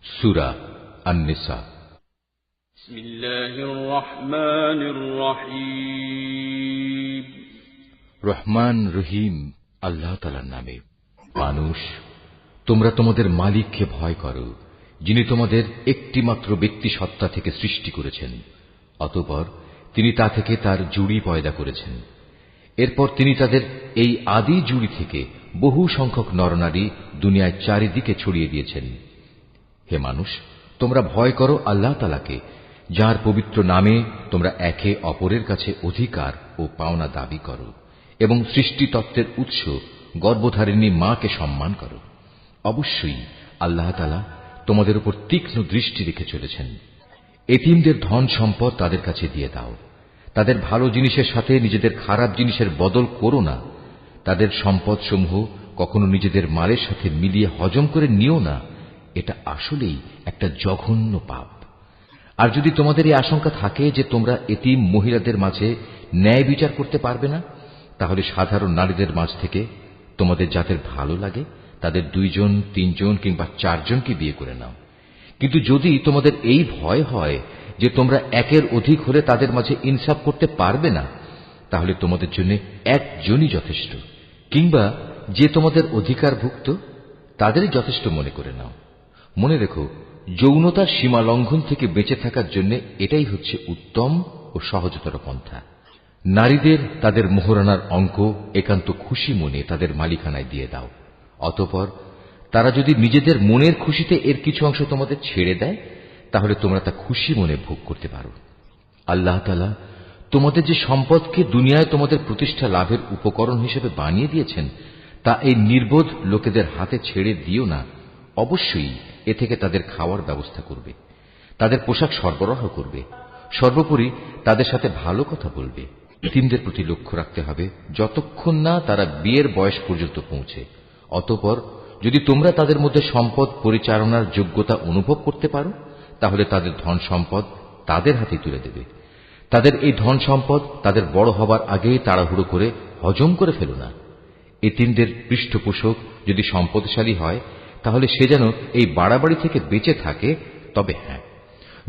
সূরা আন-নিসা। বিসমিল্লাহির রহমানির রহিম। রহমান রহিম আল্লাহ তাআলার নামে। মানুষ, তোমরা তোমাদের মালিককে ভয় করো, যিনি তোমাদের একটি মাত্র ব্যক্তি সত্তা থেকে সৃষ্টি করেছেন। অতঃপর তিনি তা থেকে তার জুড়ি পয়দা করেছেন। এরপর তিনি তাদের এই আদি জুড়ি থেকে বহু সংখ্যক নরনারী দুনিয়ায় চারিদিকে ছড়িয়ে দিয়েছেন। হে মানুষ, তোমরা ভয় করো আল্লাহ তাআলাকে, যার পবিত্র নামে তোমরা একে অপরের কাছে অধিকার ও পাওনা দাবি করো, এবং সৃষ্টিতত্ত্বের উৎস গর্ভধারিণী মাকে সম্মান করো। অবশ্যই আল্লাহ তাআলা তোমাদের উপর তীক্ষ্ণ দৃষ্টি রেখে চলেছেন। এতিমদের ধন সম্পদ তাদের কাছে দিয়ে দাও। তাদের ভালো জিনিসের সাথে নিজেদের খারাপ জিনিসের বদল করো না। তাদের সম্পদ সমূহ কখনো নিজেদের মালের সাথে মিলিয়ে হজম করে নিও না। এটা আসলেই একটা জঘন্য পাপ। আর যদি তোমাদের এই আশঙ্কা থাকে যে তোমরা এতিম মহিলাদের মাঝে ন্যায় বিচার করতে পারবে না, তাহলে সাধারণ নারীদের মাঝ থেকে তোমাদের যাদের ভালো লাগে তাদের 2 জন, 3 জন কিংবা 4 জনকে বিয়ে করে নাও। কিন্তু যদি তোমাদের এই ভয় হয় যে তোমরা একের অধিক হলে তাদের মাঝে ইনসাফ করতে পারবে না, তাহলে তোমাদের জন্য একজনই যথেষ্ট, কিংবা যে তোমাদের অধিকারভুক্ত তাদেরই যথেষ্ট মনে করে নাও। মনে রেখো, যৌনতার সীমা লঙ্ঘন থেকে বেঁচে থাকার জন্য এটাই হচ্ছে উত্তম ও সহজতর পন্থা। নারীদের তাদের মোহরানার অঙ্ক একান্ত খুশি মনে তাদের মালিকানায় দিয়ে দাও। অতঃপর তারা যদি নিজেদের মনের খুশিতে এর কিছু অংশ তোমাদের ছেড়ে দেয়, তাহলে তোমরা তা খুশি মনে ভোগ করতে পারো। আল্লাহ তাআলা তোমাদের যে সম্পদকে দুনিয়ায় তোমাদের প্রতিষ্ঠা লাভের উপকরণ হিসেবে বানিয়ে দিয়েছেন, তা এই নির্বোধ লোকেদের হাতে ছেড়ে দিও না। অবশ্যই এ থেকে তাদের খাওয়ার ব্যবস্থা করবে, তাদের পোশাক সরবরাহ করবে, সর্বোপরি তাদের সাথে ভালো কথা বলবে। এতিমদের প্রতি লক্ষ্য রাখতে হবে যতক্ষণ না তারা বিয়ের বয়স পর্যন্ত পৌঁছে। অতঃপর যদি তোমরা তাদের মধ্যে সম্পদ পরিচালনার যোগ্যতা অনুভব করতে পারো, তাহলে তাদের ধন সম্পদ তাদের হাতে তুলে দেবে। তাদের এই ধন সম্পদ তাদের বড় হবার আগেই তাড়াহুড়ো করে হজম করে ফেলো না। এতিমদের পৃষ্ঠপোষক যদি সম্পদশালী হয়, তাহলে সে যেন এই বাড়াবাড়ি থেকে বেঁচে থাকে। তবে হ্যাঁ,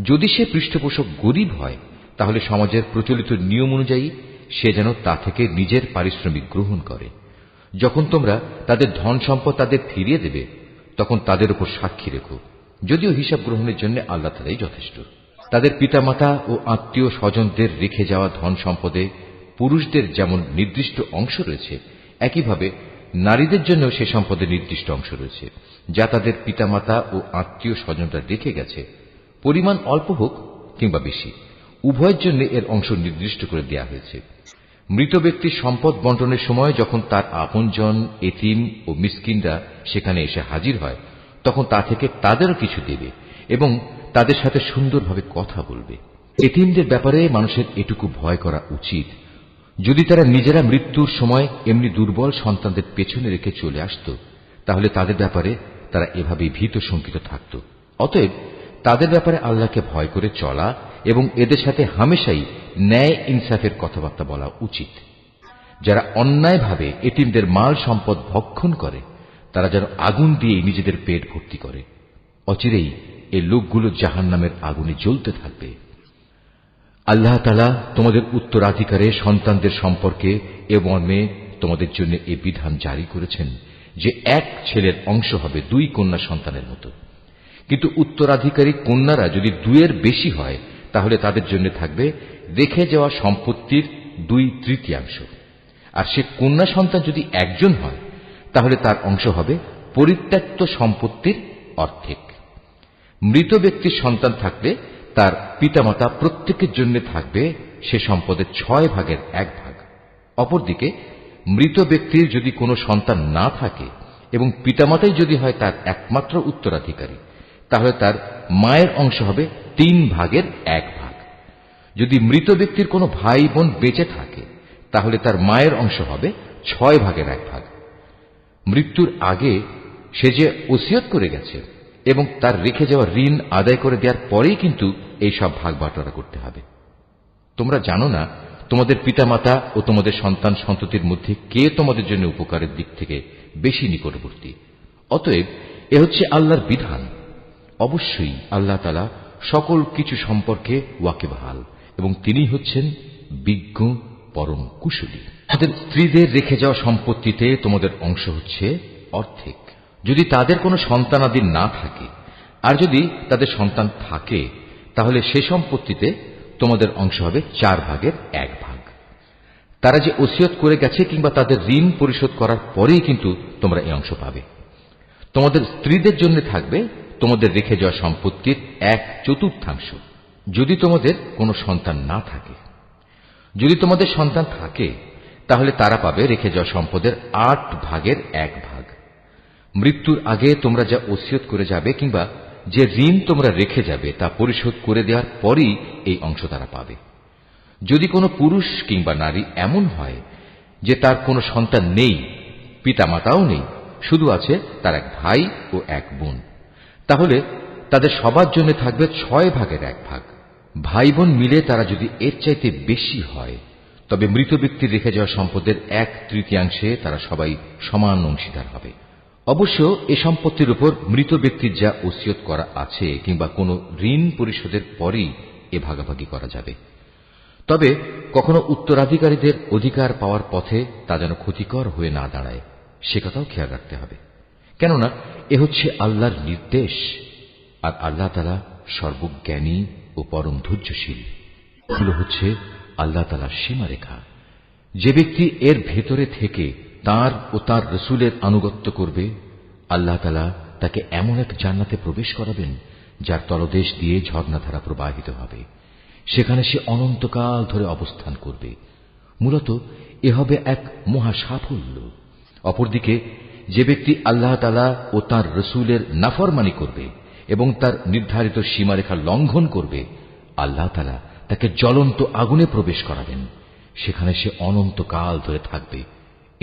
যদি সে পৃষ্ঠপোষক গরিব হয়, তাহলে সমাজের প্রচলিত নিয়ম অনুযায়ী সে যেন তা থেকে নিজের পারিশ্রমিক গ্রহণ করে। যখন তোমরা তাদের ধন সম্পদ তাদের ফিরিয়ে দেবে, তখন তাদের উপর সাক্ষী রেখো, যদিও হিসাব গ্রহণের জন্য আল্লাহ তাআলাই যথেষ্ট। তাদের পিতামাতা ও আত্মীয় স্বজনদের রেখে যাওয়া ধন সম্পদে পুরুষদের যেমন নির্দিষ্ট অংশ রয়েছে, একইভাবে নারীদের জন্য সে সম্পদে নির্দিষ্ট অংশ রয়েছে, যা তাদের পিতামাতা ও আত্মীয় স্বজনরা রেখে গেছে। পরিমাণ অল্প হোক কিংবা বেশি, উভয়ের জন্য এর অংশ নির্দিষ্ট করে দেয়া হয়েছে। মৃত ব্যক্তির সম্পদ বন্টনের সময় যখন তার আপনজন, এতিম ও মিসকিনরা সেখানে এসে হাজির হয়, তখন তা থেকে তাদেরও কিছু দেবে এবং তাদের সাথে সুন্দরভাবে কথা বলবে। এতিমদের ব্যাপারে মানুষের এটুকু ভয় করা উচিত, যদি তারা নিজেরা মৃত্যুর সময় এমনি দুর্বল সন্তানদের পেছনে রেখে চলে আসত, তাহলে তাদের ব্যাপারে তারা এভাবেই ভীত শঙ্কিত থাকত। অতএব তাদের ব্যাপারে আল্লাহকে ভয় করে চলা এবং এদের সাথে হামেশাই ন্যায় ইনসাফের কথাবার্তা বলা উচিত। যারা অন্যায়ভাবে এতিমদের মাল সম্পদ ভক্ষণ করে, তারা যেন আগুন দিয়ে নিজেদের পেট ভর্তি করে। অচিরেই এই লোকগুলো জাহান্নামের আগুনে জ্বলতে থাকবে। আল্লাহ তাআলা তোমাদের উত্তরাধিকারে সন্তানদের সম্পর্কে এ মর্মে তোমাদের জন্য এই বিধান জারি করেছেন যে এক ছেলের অংশ হবে 2 কন্যা সন্তানের মতো। কিন্তু উত্তরাধিকারী কন্যারা যদি 2-এর বেশি হয়, তাহলে তাদের জন্য থাকবে রেখে যাওয়া সম্পত্তির 2/3, আর সে কন্যা সন্তান যদি একজন হয়, তাহলে তার অংশ হবে পরিত্যক্ত সম্পত্তির অর্ধেক। মৃত ব্যক্তির সন্তান থাকলে তার পিতামাতা প্রত্যেকের জন্য থাকবে সে সম্পদের 6/1 অপরদিকে মৃত ব্যক্তির যদি কোনো সন্তান না থাকে এবং পিতামাতাই যদি হয় তার একমাত্র উত্তরাধিকারী, তাহলে তার মায়ের অংশ হবে 3/1। যদি মৃত ব্যক্তির কোনো ভাই বোন বেঁচে থাকে, তাহলে তার মায়ের অংশ হবে 6/1। মৃত্যুর আগে সে যে ওসিয়ত করে গেছে এবং তার রেখে যাওয়া ঋণ আদায় করে দেওয়ার পরেই কিন্তু এই সব ভাগ বাটোয়ারা করতে হবে। তোমরা জানো না তোমাদের পিতামাতা ও তোমাদের সন্তান সন্ততির মধ্যে কে তোমাদের জন্য উপকারের দিক থেকে বেশি নিকটবর্তী। অতএব এ হচ্ছে আল্লাহর বিধান। অবশ্যই আল্লাহ তাআলা সকল কিছু সম্পর্কে ওয়াকিবহাল এবং তিনি হচ্ছেন বিজ্ঞ পরম কুশলী। তাদের স্ত্রীদের রেখে যাওয়া সম্পত্তিতে তোমাদের অংশ হচ্ছে অর্ধেক, যদি তাদের কোনো সন্তানাদি না থাকে, আর যদি তাদের সন্তান থাকে তাহলে সে সম্পত্তিতে তোমাদের অংশ হবে 4 ভাগের 1 ভাগ। তারা যে ওসিয়ত করে গেছে কিংবা তাদের ঋণ পরিশোধ করার পরেই কিন্তু তোমরা এই অংশ পাবে। তোমাদের স্ত্রীদের জন্য থাকবে তোমাদের রেখে যাওয়া সম্পত্তির 1/4 যদি তোমাদের কোনো সন্তান না থাকে। যদি তোমাদের সন্তান থাকে তাহলে তারা পাবে রেখে যাওয়া সম্পদের 8 ভাগের 1 ভাগ। মৃত্যুর আগে তোমরা যা ওসিয়ত করে যাবে কিংবা যে ঋণ তোমরা রেখে যাবে তা পরিশোধ করে দেওয়ার পরই এই অংশ তারা পাবে। যদি কোনো পুরুষ কিংবা নারী এমন হয় যে তার কোনো সন্তান নেই, পিতামাতাও নেই, শুধু আছে তার এক ভাই ও এক বোন, তাহলে তাদের সবার জন্য থাকবে 6 ভাগের 1 ভাগ। ভাই বোন মিলে তারা যদি এর চাইতে বেশি হয় তবে মৃত ব্যক্তির রেখে যাওয়া সম্পদের 1/3 তারা সবাই সমান অংশীদার হবে। অবশ্য এ সম্পত্তির উপর মৃত ব্যক্তির যা ওসিয়ত করা আছে কিংবা কোনো ঋণ পরিশোধের পরই এ ভাগাভাগি করা যাবে। তবে কখনো উত্তরাধিকারীদের অধিকার পাওয়ার পথে তা যেন ক্ষতিকর হয়ে না দাঁড়ায়, সে কথাও খেয়াল রাখতে হবে, কেননা এ হচ্ছে আল্লাহর নির্দেশ, আর আল্লাহ তাআলা সর্বজ্ঞানী ও পরম ধৈর্যশীল। এগুলো হচ্ছে আল্লাহ তাআলার সীমারেখা। যে ব্যক্তি এর ভেতরে থেকে তাঁর ও তাঁর রাসূলের আনুগত্য করবে, আল্লাহ তাআলা তাকে এমন এক জান্নাতে প্রবেশ করাবেন যার তলদেশ দিয়ে ঝর্ণাধারা প্রবাহিত হবে। সেখানে সে অনন্তকাল ধরে অবস্থান করবে। মূলত এ হবে এক মহা সাফল্য। অপরদিকে যে ব্যক্তি আল্লাহ তাআলা ও তাঁর রাসূলের নাফরমানি করবে এবং তার নির্ধারিত সীমারেখা লঙ্ঘন করবে, আল্লাহ তাআলা তাকে জ্বলন্ত আগুনে প্রবেশ করাবেন। সেখানে সে অনন্তকাল ধরে থাকবে।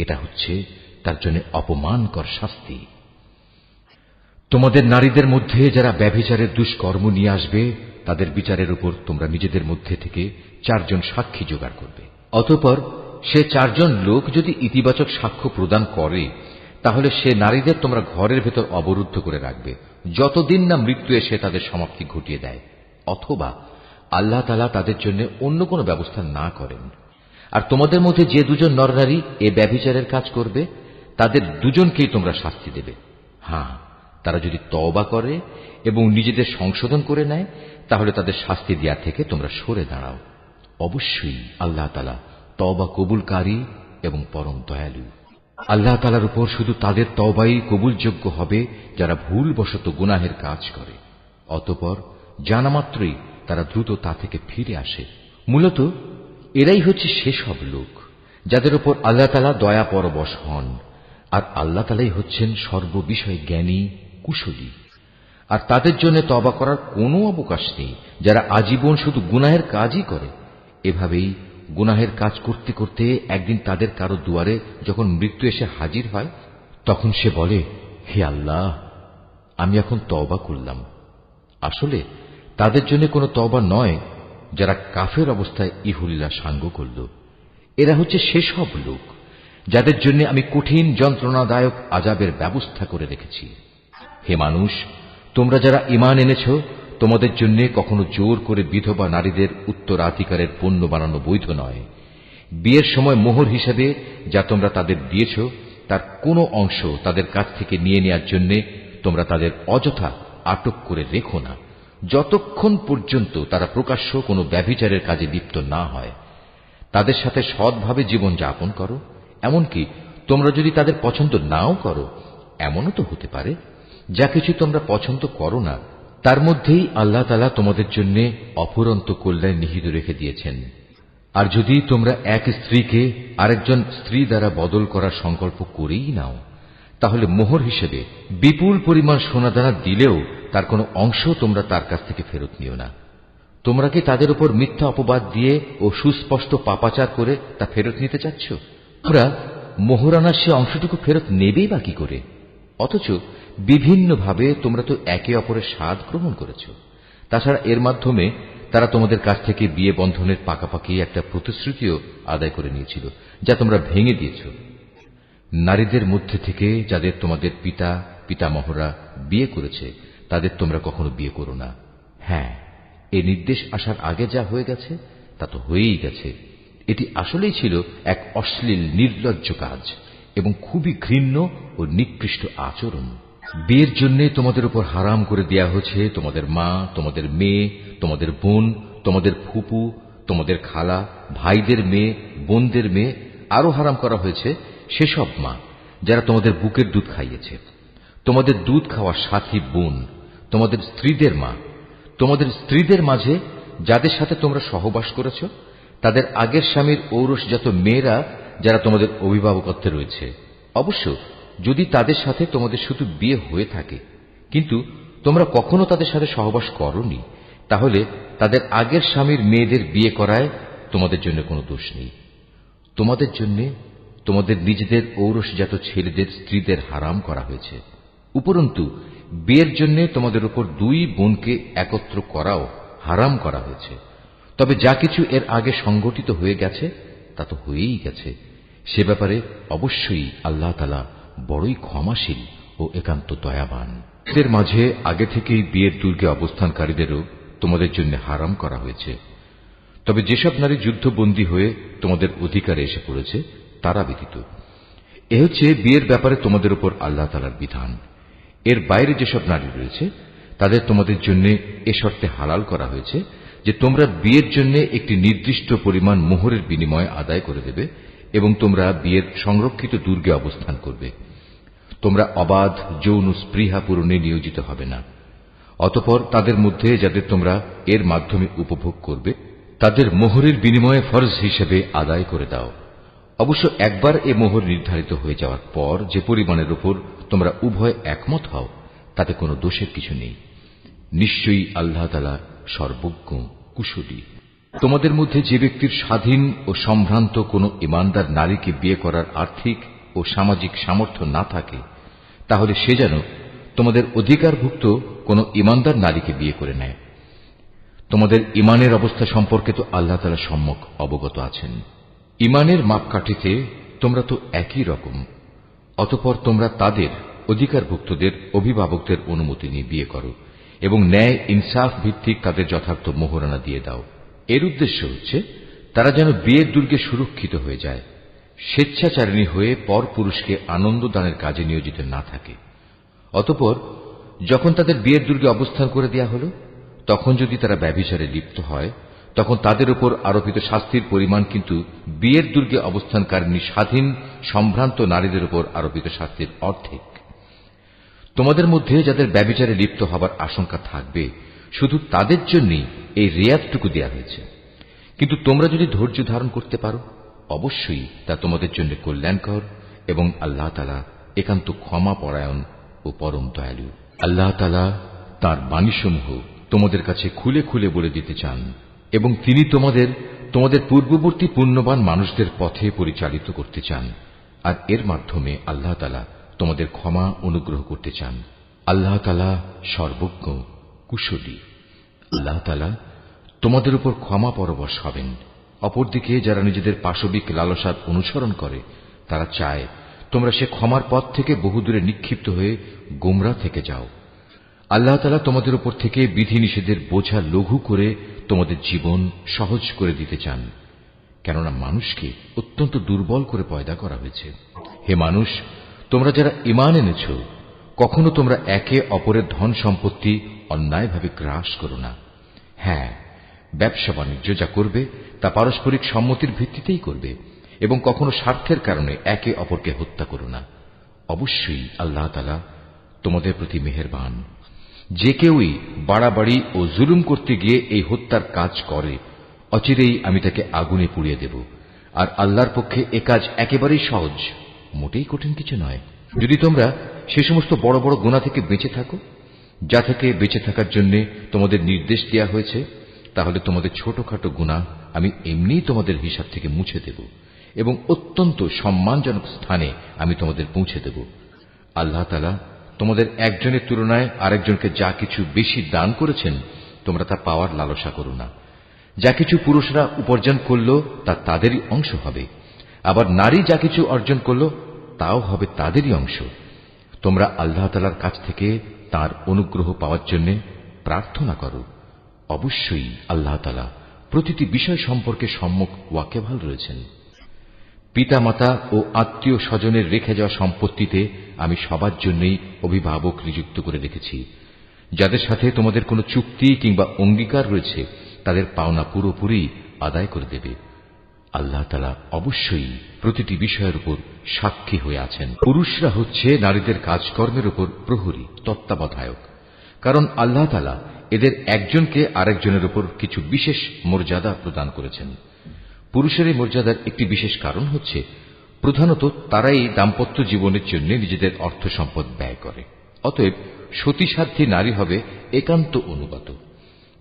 এটা হচ্ছে তার জন্য অপমানকর শাস্তি। তোমাদের নারীদের মধ্যে যারা ব্যভিচারের দুষ্কর্ম নিয়ে আসবে তাদের বিচারের উপর তোমরা নিজেদের মধ্যে থেকে 4 জন সাক্ষী জোগাড় করবে। অতঃপর সে 4 জন লোক যদি ইতিবাচক সাক্ষ্য প্রদান করে তাহলে সে নারীদের তোমরা ঘরের ভেতর অবরুদ্ধ করে রাখবে যতদিন না মৃত্যু এসে তাদের সমাপ্তি ঘটিয়ে দেয়, অথবা আল্লাহ তাআলা তাদের জন্য অন্য কোনো ব্যবস্থা না করেন। আর তোমাদের মধ্যে যে 2 জন নরনারী এ ব্যভিচারের কাজ করবে তাদের 2 জনকেই তোমরা শাস্তি দেবে। হ্যাঁ, তারা যদি তওবা করে এবং নিজেদের সংশোধন করে নেয় তাহলে তাদের শাস্তি দেয়া থেকে তোমরা সরে দাঁড়াও। অবশ্যই আল্লাহ তাআলা তওবা কবুলকারী এবং পরম দয়ালু। আল্লাহ তাআলার উপর শুধু তাদের তওবাই কবুলযোগ্য হবে যারা ভুলবশত গুনাহের কাজ করে, অতঃপর জানা মাত্রই তারা দ্রুত তা থেকে ফিরে আসে। মূলত এরাই হচ্ছে সেসব লোক যাদের উপর আল্লাহ তাআলা দয়া পরবশ হন, আর আল্লাহ তাআলাই হচ্ছেন সর্ববিষয়ে জ্ঞানী কুশলী। আর তাদের জন্য তওবা করার কোনো অবকাশ নেই যারা আজীবন শুধু গুনাহের কাজই করে। এভাবেই গুনাহের কাজ করতে করতে একদিন তাদের কারো দুয়ারে যখন মৃত্যু এসে হাজির হয় তখন সে বলে, হে আল্লাহ, আমি এখন তওবা করলাম। আসলে তাদের জন্য কোনো তওবা নয় যারা কাফের অবস্থায় ইহুল্লাহ সাঙ্গ করল। এরা হচ্ছে সেসব লোক যাদের জন্য আমি কঠিন যন্ত্রণাদায়ক আযাবের ব্যবস্থা করে রেখেছি। হে মানুষ, তোমরা যারা ঈমান এনেছ, তোমাদের জন্য কখনো জোর করে বিধবা নারীদের উত্তরাধিকারের পণ্য বানানো বৈধ নয়। বিয়ের সময় মোহর হিসেবে যা তোমরা তাদের দিয়েছ তার কোনো অংশ তাদের কাছ থেকে নিয়ে নেওয়ার জন্য তোমরা তাদের অযথা আটক করে রেখো না, যতক্ষণ পর্যন্ত তারা প্রকাশ্য কোনো ব্যভিচারের কাজে লিপ্ত না হয়। তাদের সাথে সৎভাবে জীবন যাপন করো। এমনকি তোমরা যদি তাদের পছন্দ নাও করো, এমনও তো হতে পারে যা কিছু তোমরা পছন্দ করো না তার মধ্যেই আল্লাহ তাআলা তোমাদের জন্য অফুরন্ত কল্যাণ নিহিত রেখে দিয়েছেন। আর যদি তোমরা এক স্ত্রীকে আরেকজন স্ত্রী দ্বারা বদল করার সংকল্প করেই নাও, তাহলে মোহর হিসেবে বিপুল পরিমাণ সোনাদানা দিলেও তার কোনো অংশ তোমরা তার কাছ থেকে ফেরত নিও না। তোমরা কি তাদের উপর মিথ্যা অপবাদ দিয়ে ও সুস্পষ্ট পাপাচার করে তা ফেরত নিতে চাচ্ছ? তোমরা মোহরানার সে অংশটুকু ফেরত নেবেই বা কি করে? অথচ বিভিন্নভাবে তোমরা তো একে অপরের স্বাদ গ্রহণ করেছ। তাছাড়া এর মাধ্যমে তারা তোমাদের কাছ থেকে বিয়ে বন্ধনের পাকাপাকি একটা প্রতিশ্রুতিও আদায় করে নিয়েছিল, যা তোমরা ভেঙে দিয়েছ। নারীদের মধ্যে থেকে যাদের তোমাদের পিতামহরা বিয়ে করেছে তাদের তোমরা কখনো বিয়ে করো না। হ্যাঁ, এই নির্দেশ আসার আগে যা হয়ে গেছে তা তো হয়েই গেছে। এটি আসলেই ছিল এক অশ্লীল নির্লজ্জ কাজ এবং খুবই ঘৃণ্য ও নিকৃষ্ট আচরণ। বিয়ের জন্য তোমাদের উপর হারাম করে দেয়া হয়েছে তোমাদের মা, তোমাদের মেয়ে, তোমাদের বোন, তোমাদের ফুপু, তোমাদের খালা, ভাইদের মেয়ে, বোনদের মেয়ে। আরো হারাম করা হয়েছে সেসব মা যারা তোমাদের বুকের দুধ খাইয়েছে, তোমাদের দুধ খাওয়া সাথী বোন, তোমাদের স্ত্রীদের মা, তোমাদের স্ত্রীদের মাঝে যাদের সাথে তোমরা সহবাস করেছ, তাদের আগের স্বামীর ঔরসজাত মেয়েরা যারা তোমাদের অভিভাবকত্বে রয়েছে। অবশ্য যদি তাদের সাথে তোমাদের শুধু বিয়ে হয়ে থাকে কিন্তু তোমরা কখনো তাদের সাথে সহবাস করনি, তাহলে তাদের আগের স্বামীর মেয়েদের বিয়ে করায় তোমাদের জন্য কোনো দোষ নেই। তোমাদের জন্য তোমাদের নিজেদের ঔরসজাত ছেলেদের স্ত্রীদের হারাম করা হয়েছে। উপরন্তু বিয়ের জন্য তোমাদের উপর দুই বোনকে একত্র করাও হারাম করা হয়েছে। তবে যা কিছু এর আগে সংগঠিত হয়ে গেছে তা তো হয়েই গেছে। সে ব্যাপারে অবশ্যই আল্লাহ তাআলা বড়ই ক্ষমাশীল ও একান্ত দয়াবান। এদের মাঝে আগে থেকেই বিয়ের দুর্গে অবস্থানকারীদেরও তোমাদের জন্য হারাম করা হয়েছে। তবে যেসব নারী যুদ্ধবন্দী হয়ে তোমাদের অধিকারে এসে পড়েছে তারা ব্যতীত। এ হচ্ছে বিয়ের ব্যাপারে তোমাদের উপর আল্লাহ তাআলার বিধান। এর বাইরে যেসব নারী রয়েছে তাদের তোমাদের জন্য এ শর্তে হালাল করা হয়েছে যে তোমরা বিয়ের জন্য একটি নির্দিষ্ট পরিমাণ মোহরের বিনিময়ে আদায় করে দেবে এবং তোমরা বিয়ের সংরক্ষিত দুর্গে অবস্থান করবে। তোমরা অবাধ যৌন স্পৃহা পূরণে নিয়োজিত হবে না। অতঃপর তাদের মধ্যে যাদের তোমরা এর মাধ্যমে উপভোগ করবে তাদের মোহরের বিনিময়ে ফরজ হিসেবে আদায় করে দাও। অবশ্য একবার এ মোহর নির্ধারিত হয়ে যাওয়ার পর যে পরিমাণের উপর তোমরা উভয় একমত হও তাতে কোনো দোষের কিছু নেই। নিশ্চয়ই আল্লাহ তাআলা সর্বজ্ঞ কুশলী। তোমাদের মধ্যে যে ব্যক্তির স্বাধীন ও সম্ভ্রান্ত কোনো ঈমানদার নারীকে বিয়ে করার আর্থিক ও সামাজিক সামর্থ্য না থাকে তাহলে সে যেন তোমাদের অধিকারভুক্ত কোনো ঈমানদার নারীকে বিয়ে করে নেয়। তোমাদের ঈমানের অবস্থা সম্পর্কে তো আল্লাহ তাআলা সম্যক অবগত আছেন। ঈমানের মাপকাঠিতে তোমরা তো একই রকম। অতঃপর তোমরা তাদের অধিকারভুক্তদের অভিভাবকদের অনুমতি নিয়ে বিয়ে করো এবং ন্যায় ইনসাফ ভিত্তিক তাদের যথার্থ মোহরানা দিয়ে দাও। এর উদ্দেশ্য হচ্ছে তারা যেন বিয়ের দুর্গে সুরক্ষিত হয়ে যায়, স্বেচ্ছাচারিণী হয়ে পর পুরুষকে আনন্দ দানের কাজে নিয়োজিত না থাকে। অতঃপর যখন তাদের বিয়ের দুর্গে অবস্থান করে দেয়া হল তখন যদি তারা ব্যভিচারে লিপ্ত হয় তখন তাদের উপর আরোপিত শাস্তির পরিমাণ কিন্তু বিয়ের দুর্গে অবস্থানকারিণী স্বাধীন সম্ভ্রান্ত নারীদের উপর আরোপিত শাস্তির অর্ধেক। তোমাদের মধ্যে যাদের ব্যভিচারে লিপ্ত হবার আশঙ্কা থাকবে শুধু তাদের জন্যই এই রেয়াতটুকু দেয়া হয়েছে। কিন্তু তোমরা যদি ধৈর্য ধারণ করতে পারো অবশ্যই তা তোমাদের জন্য কল্যাণকর এবং আল্লাহ তাআলা একান্ত ক্ষমা পরায়ণ ও পরম দয়ালু। আল্লাহ তাআলা তাঁর বাণীসমূহ তোমাদের কাছে খুলে খুলে বলে দিতে চান এবং তিনি তোমাদের পূর্ববর্তী পুণ্যবান মানুষদের পথে পরিচালিত করতে চান, আর এর মাধ্যমে আল্লাহ তাআলা তোমাদের ক্ষমা অনুগ্রহ করতে চান। আল্লাহ তাআলা সর্বজ্ঞ কুশলী। আল্লাহ তাআলা তোমাদের উপর ক্ষমা পরবশ হবেন। অপরদিকে যারা নিজেদের পাশবিক লালসার অনুসরণ করে তারা চায় তোমরা সে ক্ষমার পথ থেকে বহুদূরে নিক্ষিপ্ত হয়ে গোমরা থেকে যাও। আল্লাহ তাআলা তোমাদের উপর থেকে বিধিনিষেধের বোঝা লঘু করে তোমাদের জীবন সহজ করে দিতে চান, কেননা মানুষকে অত্যন্ত দুর্বল করে পয়দা করা হয়েছে। হে মানুষ, তোমরা যারা ঈমান এনেছ কখনো তোমরা একে অপরের ধন সম্পত্তি অন্যায়ভাবে গ্রাস করো না। হ্যাঁ, ব্যবসা বাণিজ্য যা করবে তা পারস্পরিক সম্মতির ভিত্তিতেই করবে এবং কখনো স্বার্থের কারণে একে অপরকে হত্যা করো না। অবশ্যই আল্লাহ তাআলা তোমাদের প্রতি মেহেরবান। যে কেউই বাড়াবাড়ি ও জুলুম করতে গিয়ে এই হত্যার কাজ করে অচিরেই আমি তাকে আগুনে পুড়িয়ে দেব। আর আল্লাহর পক্ষে এ কাজ একেবারেই সহজ, মোটেই কঠিন কিছু নয়। যদি তোমরা সে সমস্ত বড় বড় গুনাহ থেকে বেঁচে থাকো যা থেকে বেঁচে থাকার জন্য তোমাদের নির্দেশ দেওয়া হয়েছে, তাহলে তোমাদের ছোটখাটো গুনাহ আমি এমনিই তোমাদের হিসাব থেকে মুছে দেব এবং অত্যন্ত সম্মানজনক স্থানে আমি তোমাদের পৌঁছে দেব। আল্লাহ তাআলা তোমাদের একজনের তুলনায় আরেকজনকে যা কিছু বেশি দান করেছেন তোমরা তা পাওয়ার লালসা করো না। যা কিছু পুরুষরা উপার্জন করল তা তাদেরই অংশ হবে, আবার নারী যা কিছু অর্জন করল তাও হবে তাদেরই অংশ। তোমরা আল্লাহ তাআলার কাছ থেকে তার অনুগ্রহ পাওয়ার জন্য প্রার্থনা করো। অবশ্যই আল্লাহ তাআলা প্রতিটি বিষয় সম্পর্কে সম্যক ওয়াকিবহাল রয়েছেন। পিতামাতা ও আত্মীয় স্বজনের রেখে যাওয়া সম্পত্তিতে আমি সবার জন্যই অভিভাবক নিযুক্ত করে রেখেছি। যাদের সাথে তোমাদের কোনো চুক্তি কিংবা অঙ্গীকার রয়েছে তাদের পাওনা পুরোপুরি আদায় করে দেবে। আল্লাহ তাআলা অবশ্যই প্রতিটি বিষয়ের উপর সাক্ষী হয়ে আছেন। পুরুষরা হচ্ছে নারীদের কাজকর্মের উপর প্রহরী, তত্ত্বাবধায়ক। কারণ আল্লাহ তাআলা এদের একজনকে আরেকজনের উপর কিছু বিশেষ মর্যাদা প্রদান করেছেন। পুরুষের এই মর্যাদার একটি বিশেষ কারণ হচ্ছে প্রধানত তারাই দাম্পত্য জীবনের জন্য নিজেদের অর্থ সম্পদ ব্যয় করে। অতএব সতীসাধ্যী নারী হবে একান্ত অনুগত।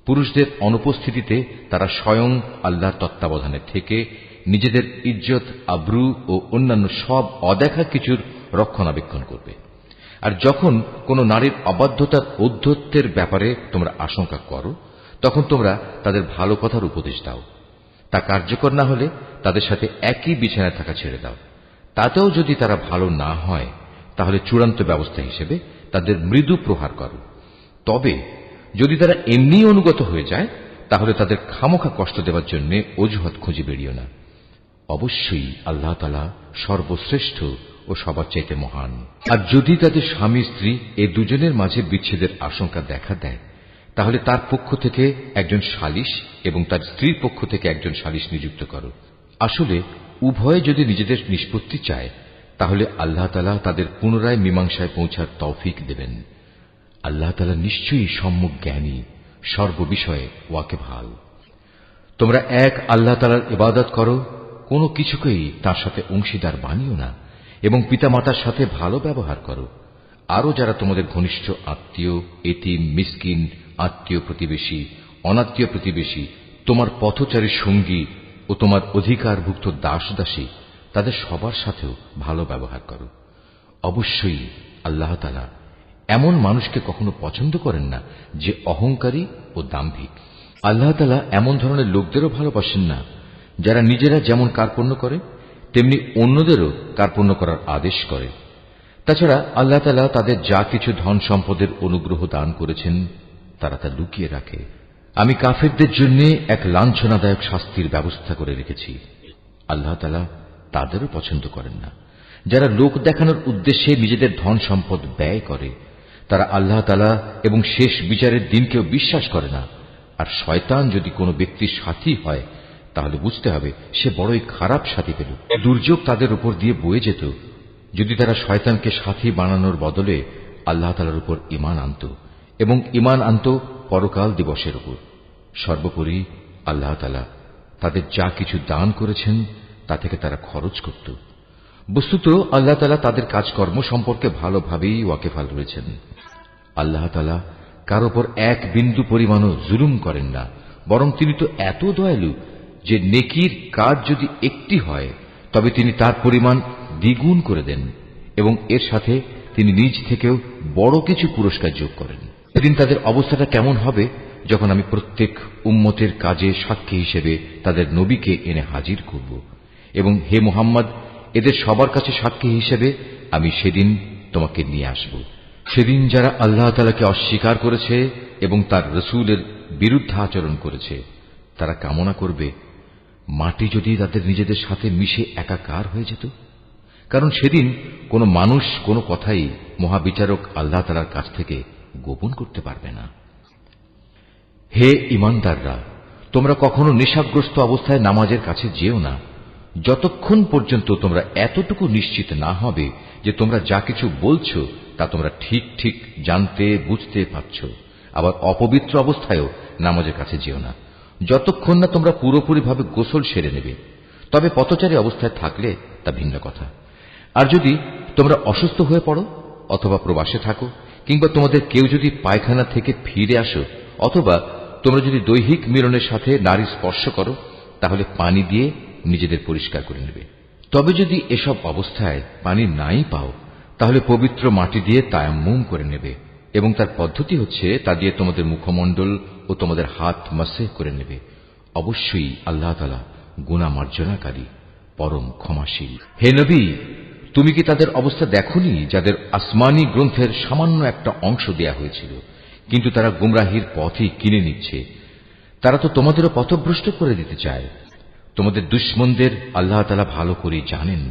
পুরুষদের অনুপস্থিতিতে তারা স্বয়ং আল্লাহর তত্ত্বাবধানে থেকে নিজেদের ইজ্জত, আব্রু ও অন্যান্য সব অদেখা কিছুর রক্ষণাবেক্ষণ করবে। আর যখন কোন নারীর অবাধ্যতার ঔদ্ধত্যের ব্যাপারে তোমরা আশঙ্কা করো, তখন তোমরা তাদের ভালো কথার উপদেশ দাও। তা কার্যকর না হলে তাদের সাথে একই বিছানায় থাকা ছেড়ে দাও। তাতেও যদি তারা ভালো না হয়, তাহলে চূড়ান্ত ব্যবস্থা হিসেবে তাদের মৃদু প্রহার করো। তবে যদি তারা এমনি অনুগত হয়ে যায়, তাহলে তাদের খামোখা কষ্ট দেওয়ার জন্য অজুহাত খুঁজে বেরিও না। অবশ্যই আল্লাহ তাআলা সর্বশ্রেষ্ঠ ও সবার চাইতে মহান। আর যদি তাদের স্বামী স্ত্রী এ দুজনের মাঝে বিচ্ছেদের আশঙ্কা দেখা দেয়, তাহলে তার পক্ষ থেকে একজন সালিশ এবং তার স্ত্রীর পক্ষ থেকে একজন সালিশ নিযুক্ত করো। আসলে উভয়ে যদি নিজেদের নিষ্পত্তি চায়, তাহলে আল্লাহ তাআলা তাদের পুনরায় মীমাংসায় পৌঁছার তৌফিক দেবেন। আল্লাহ তাআলা নিশ্চয়ই সম্যক জ্ঞানী, সর্ববিষয়ে ওয়াকিবহাল। তোমরা এক আল্লাহ তাআলার ইবাদত করো, কোনো কিছুকেই তার সাথে অংশীদার বানিও না, এবং পিতামাতার সাথে ভালো ব্যবহার করো। আরও যারা তোমাদের ঘনিষ্ঠ আত্মীয়, এতিম, মিসকিন, আত্মীয় প্রতিবেশী, অনাত্মীয় প্রতিবেশী, তোমার পথচারী সঙ্গী ও তোমার অধিকারভুক্ত দাস দাসী, তাদের সবার সাথেও ভালো ব্যবহার করো। অবশ্যই আল্লাহ তাআলা এমন মানুষকে কখনো পছন্দ করেন না যে অহংকারী ও দাম্ভিক। আল্লাহ তাআলা এমন ধরনের লোকদেরও ভালোবাসেন না যারা নিজেরা যেমন কার্পণ্য করে তেমনি অন্যদেরও কার্পণ্য করার আদেশ করে। তাছাড়া আল্লাহ তাআলা তাদের যা কিছু ধন সম্পদের অনুগ্রহ দান করেছেন তারা তা লুকিয়ে রাখে। আমি কাফেরদের জন্য এক লাঞ্ছনাদায়ক শাস্তির ব্যবস্থা করে রেখেছি। আল্লাহ তাআলা তাদেরও পছন্দ করেন না যারা লোক দেখানোর উদ্দেশ্যে নিজেদের ধন সম্পদ ব্যয় করে। তারা আল্লাহ তাআলা এবং শেষ বিচারের দিনকেও বিশ্বাস করে না। আর শয়তান যদি কোনো ব্যক্তির সাথী হয়, তাহলে বুঝতে হবে সে বড়ই খারাপ সাথী পেল। দুর্যোগ তাদের উপর দিয়ে বয়ে যেত যদি তারা শয়তানকে সাথী বানানোর বদলে আল্লাহ তাআলার উপর ঈমান আনত এবং ঈমান আনত পরকাল দিবসের উপর। সর্বোপরি আল্লাহ তাআলা তাদের যা কিছু দান করেছেন তা থেকে তারা খরচ করত। বস্তুত আল্লাহ তাআলা তাদের কাজকর্ম সম্পর্কে ভালোভাবেই ওয়াকিবহাল রয়েছেন। আল্লাহ তাআলা কার উপর এক বিন্দু পরিমাণও জুলুম করেন না, বরং তিনি তো এত দয়ালু যে নেকির কাজ যদি একটি হয় তবে তিনি তার পরিমাণ দ্বিগুণ করে দেন এবং এর সাথে তিনি নিজ থেকেও বড় কিছু পুরস্কার যোগ করেন। সেদিন তাদের অবস্থাটা কেমন হবে যখন আমি প্রত্যেক উম্মতের কাজে সাক্ষী হিসেবে তাদের নবীকে এনে হাজির করব, এবং হে মুহাম্মদ, এদের সবার কাছে সাক্ষী হিসেবে আমি সেদিন তোমাকে নিয়ে আসব। সেদিন যারা আল্লাহ তাআলাকে অস্বীকার করেছে এবং তার রাসূলের বিরুদ্ধে আচরণ করেছে, তারা কামনা করবে মাটি যদি তাদের নিজেদের সাথে মিশে একাকার হয়ে যেত। কারণ সেদিন কোনো মানুষ কোনো কথাই মহাবিচারক আল্লাহ তাআলার কাছ থেকে গোপন করতে পারবে না। হে ঈমানদাররা, তোমরা কখনো নেশাগ্রস্ত অবস্থায় নামাজের কাছে যেও না, যতক্ষণ পর্যন্ত তোমরা এতটুকু নিশ্চিত না হবে যে তোমরা যা কিছু বলছো তা তোমরা ঠিক ঠিক জানতে বুঝতে পারছ। আবার অপবিত্র অবস্থায়ও নামাজের কাছে যেও না, যতক্ষণ না তোমরা পুরোপুরিভাবে গোসল সেরে নেবে। তবে পথচারী অবস্থায় থাকলে তা ভিন্ন কথা। আর যদি তোমরা অসুস্থ হয়ে পড়ো অথবা প্রবাসে থাকো, কিংবা তোমাদের কেউ যদি পায়খানা থেকে ফিরে আসো, অথবা তোমরা যদি দৈহিক মিলনের সাথে নারী স্পর্শ করো, তাহলে পানি দিয়ে নিজেদের পরিষ্কার করে নেবে। তবে যদি এসব অবস্থায় পানি নাই পাও, তাহলে পবিত্র মাটি দিয়ে তায়াম্মুম করে নেবে, এবং তার পদ্ধতি হচ্ছে তা দিয়ে তোমাদের মুখমণ্ডল ও তোমাদের হাত মাসেহ করে নেবে। অবশ্যই আল্লাহ তাআলা গুনাহ মার্জনাকারী, পরম ক্ষমাশীল। হে নবী, তুমি কি তাদের অবস্থা দেখোনি যাদের আসমানি গ্রন্থের সামান্য একটা অংশ দেয়া হয়েছিল, কিন্তু তারা গুমরাহির পথই কিনে নিচ্ছে। তারা তো তোমাদেরও পথভ্রষ্ট করে দিতে চায়। তোমাদের দুশমনদের আল্লাহ তাআলা ভালো করে জানেন।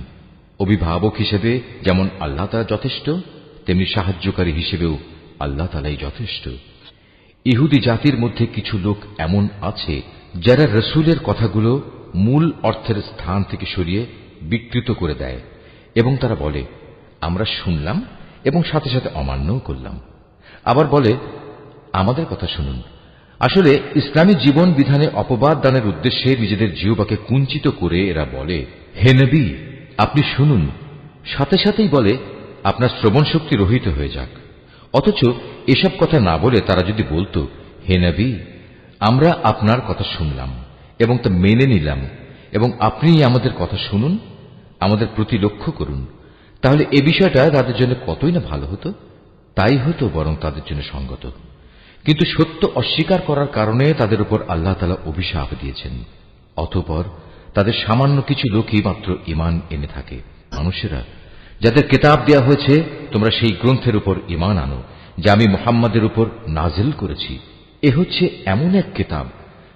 অভিভাবক হিসেবে যেমন আল্লাহ তাআলা যথেষ্ট, তেমনি সাহায্যকারী হিসেবেও আল্লাহ তাআলাই যথেষ্ট। ইহুদি জাতির মধ্যে কিছু লোক এমন আছে যারা রসুলের কথাগুলো মূল অর্থের স্থান থেকে সরিয়ে বিকৃত করে দেয় এবং তারা বলে, আমরা শুনলাম এবং সাথে সাথে অমান্যও করলাম। আবার বলে, আমাদের কথা শুনুন। আসলে ইসলামী জীবন বিধানে অপবাদ দানের উদ্দেশ্যে নিজেদের জিহ্বাকে কুঞ্চিত করে এরা বলে, হে নবী, আপনি শুনুন। সাথে সাথেই বলে, আপনার শ্রবণ শক্তি রহিত হয়ে যাক। অথচ এসব কথা না বলে তারা যদি বলতো, হে নবী, আমরা আপনার কথা শুনলাম এবং তা মেনে নিলাম, এবং আপনি আমাদের কথা শুনুন, আমাদের প্রতি লক্ষ্য করুন, তাহলে এ বিষয়টা তাদের জন্য কতই না ভালো হতো। তাই হতো বরং তাদের জন্য সঙ্গত। কিন্তু সত্য অস্বীকার করার কারণে তাদের উপর আল্লাহ তাআলা অভিশাপ দিয়েছেন। অতঃপর তাদের সামান্য কিছু লোকই মাত্র ঈমান এনে থাকে। মানুষেরা, যাদের কিতাব দেয়া হয়েছে, তোমরা সেই গ্রন্থের উপর ঈমান আনো যা আমি মুহাম্মাদের উপর নাজিল করেছি। এ হচ্ছে এমন এক কিতাব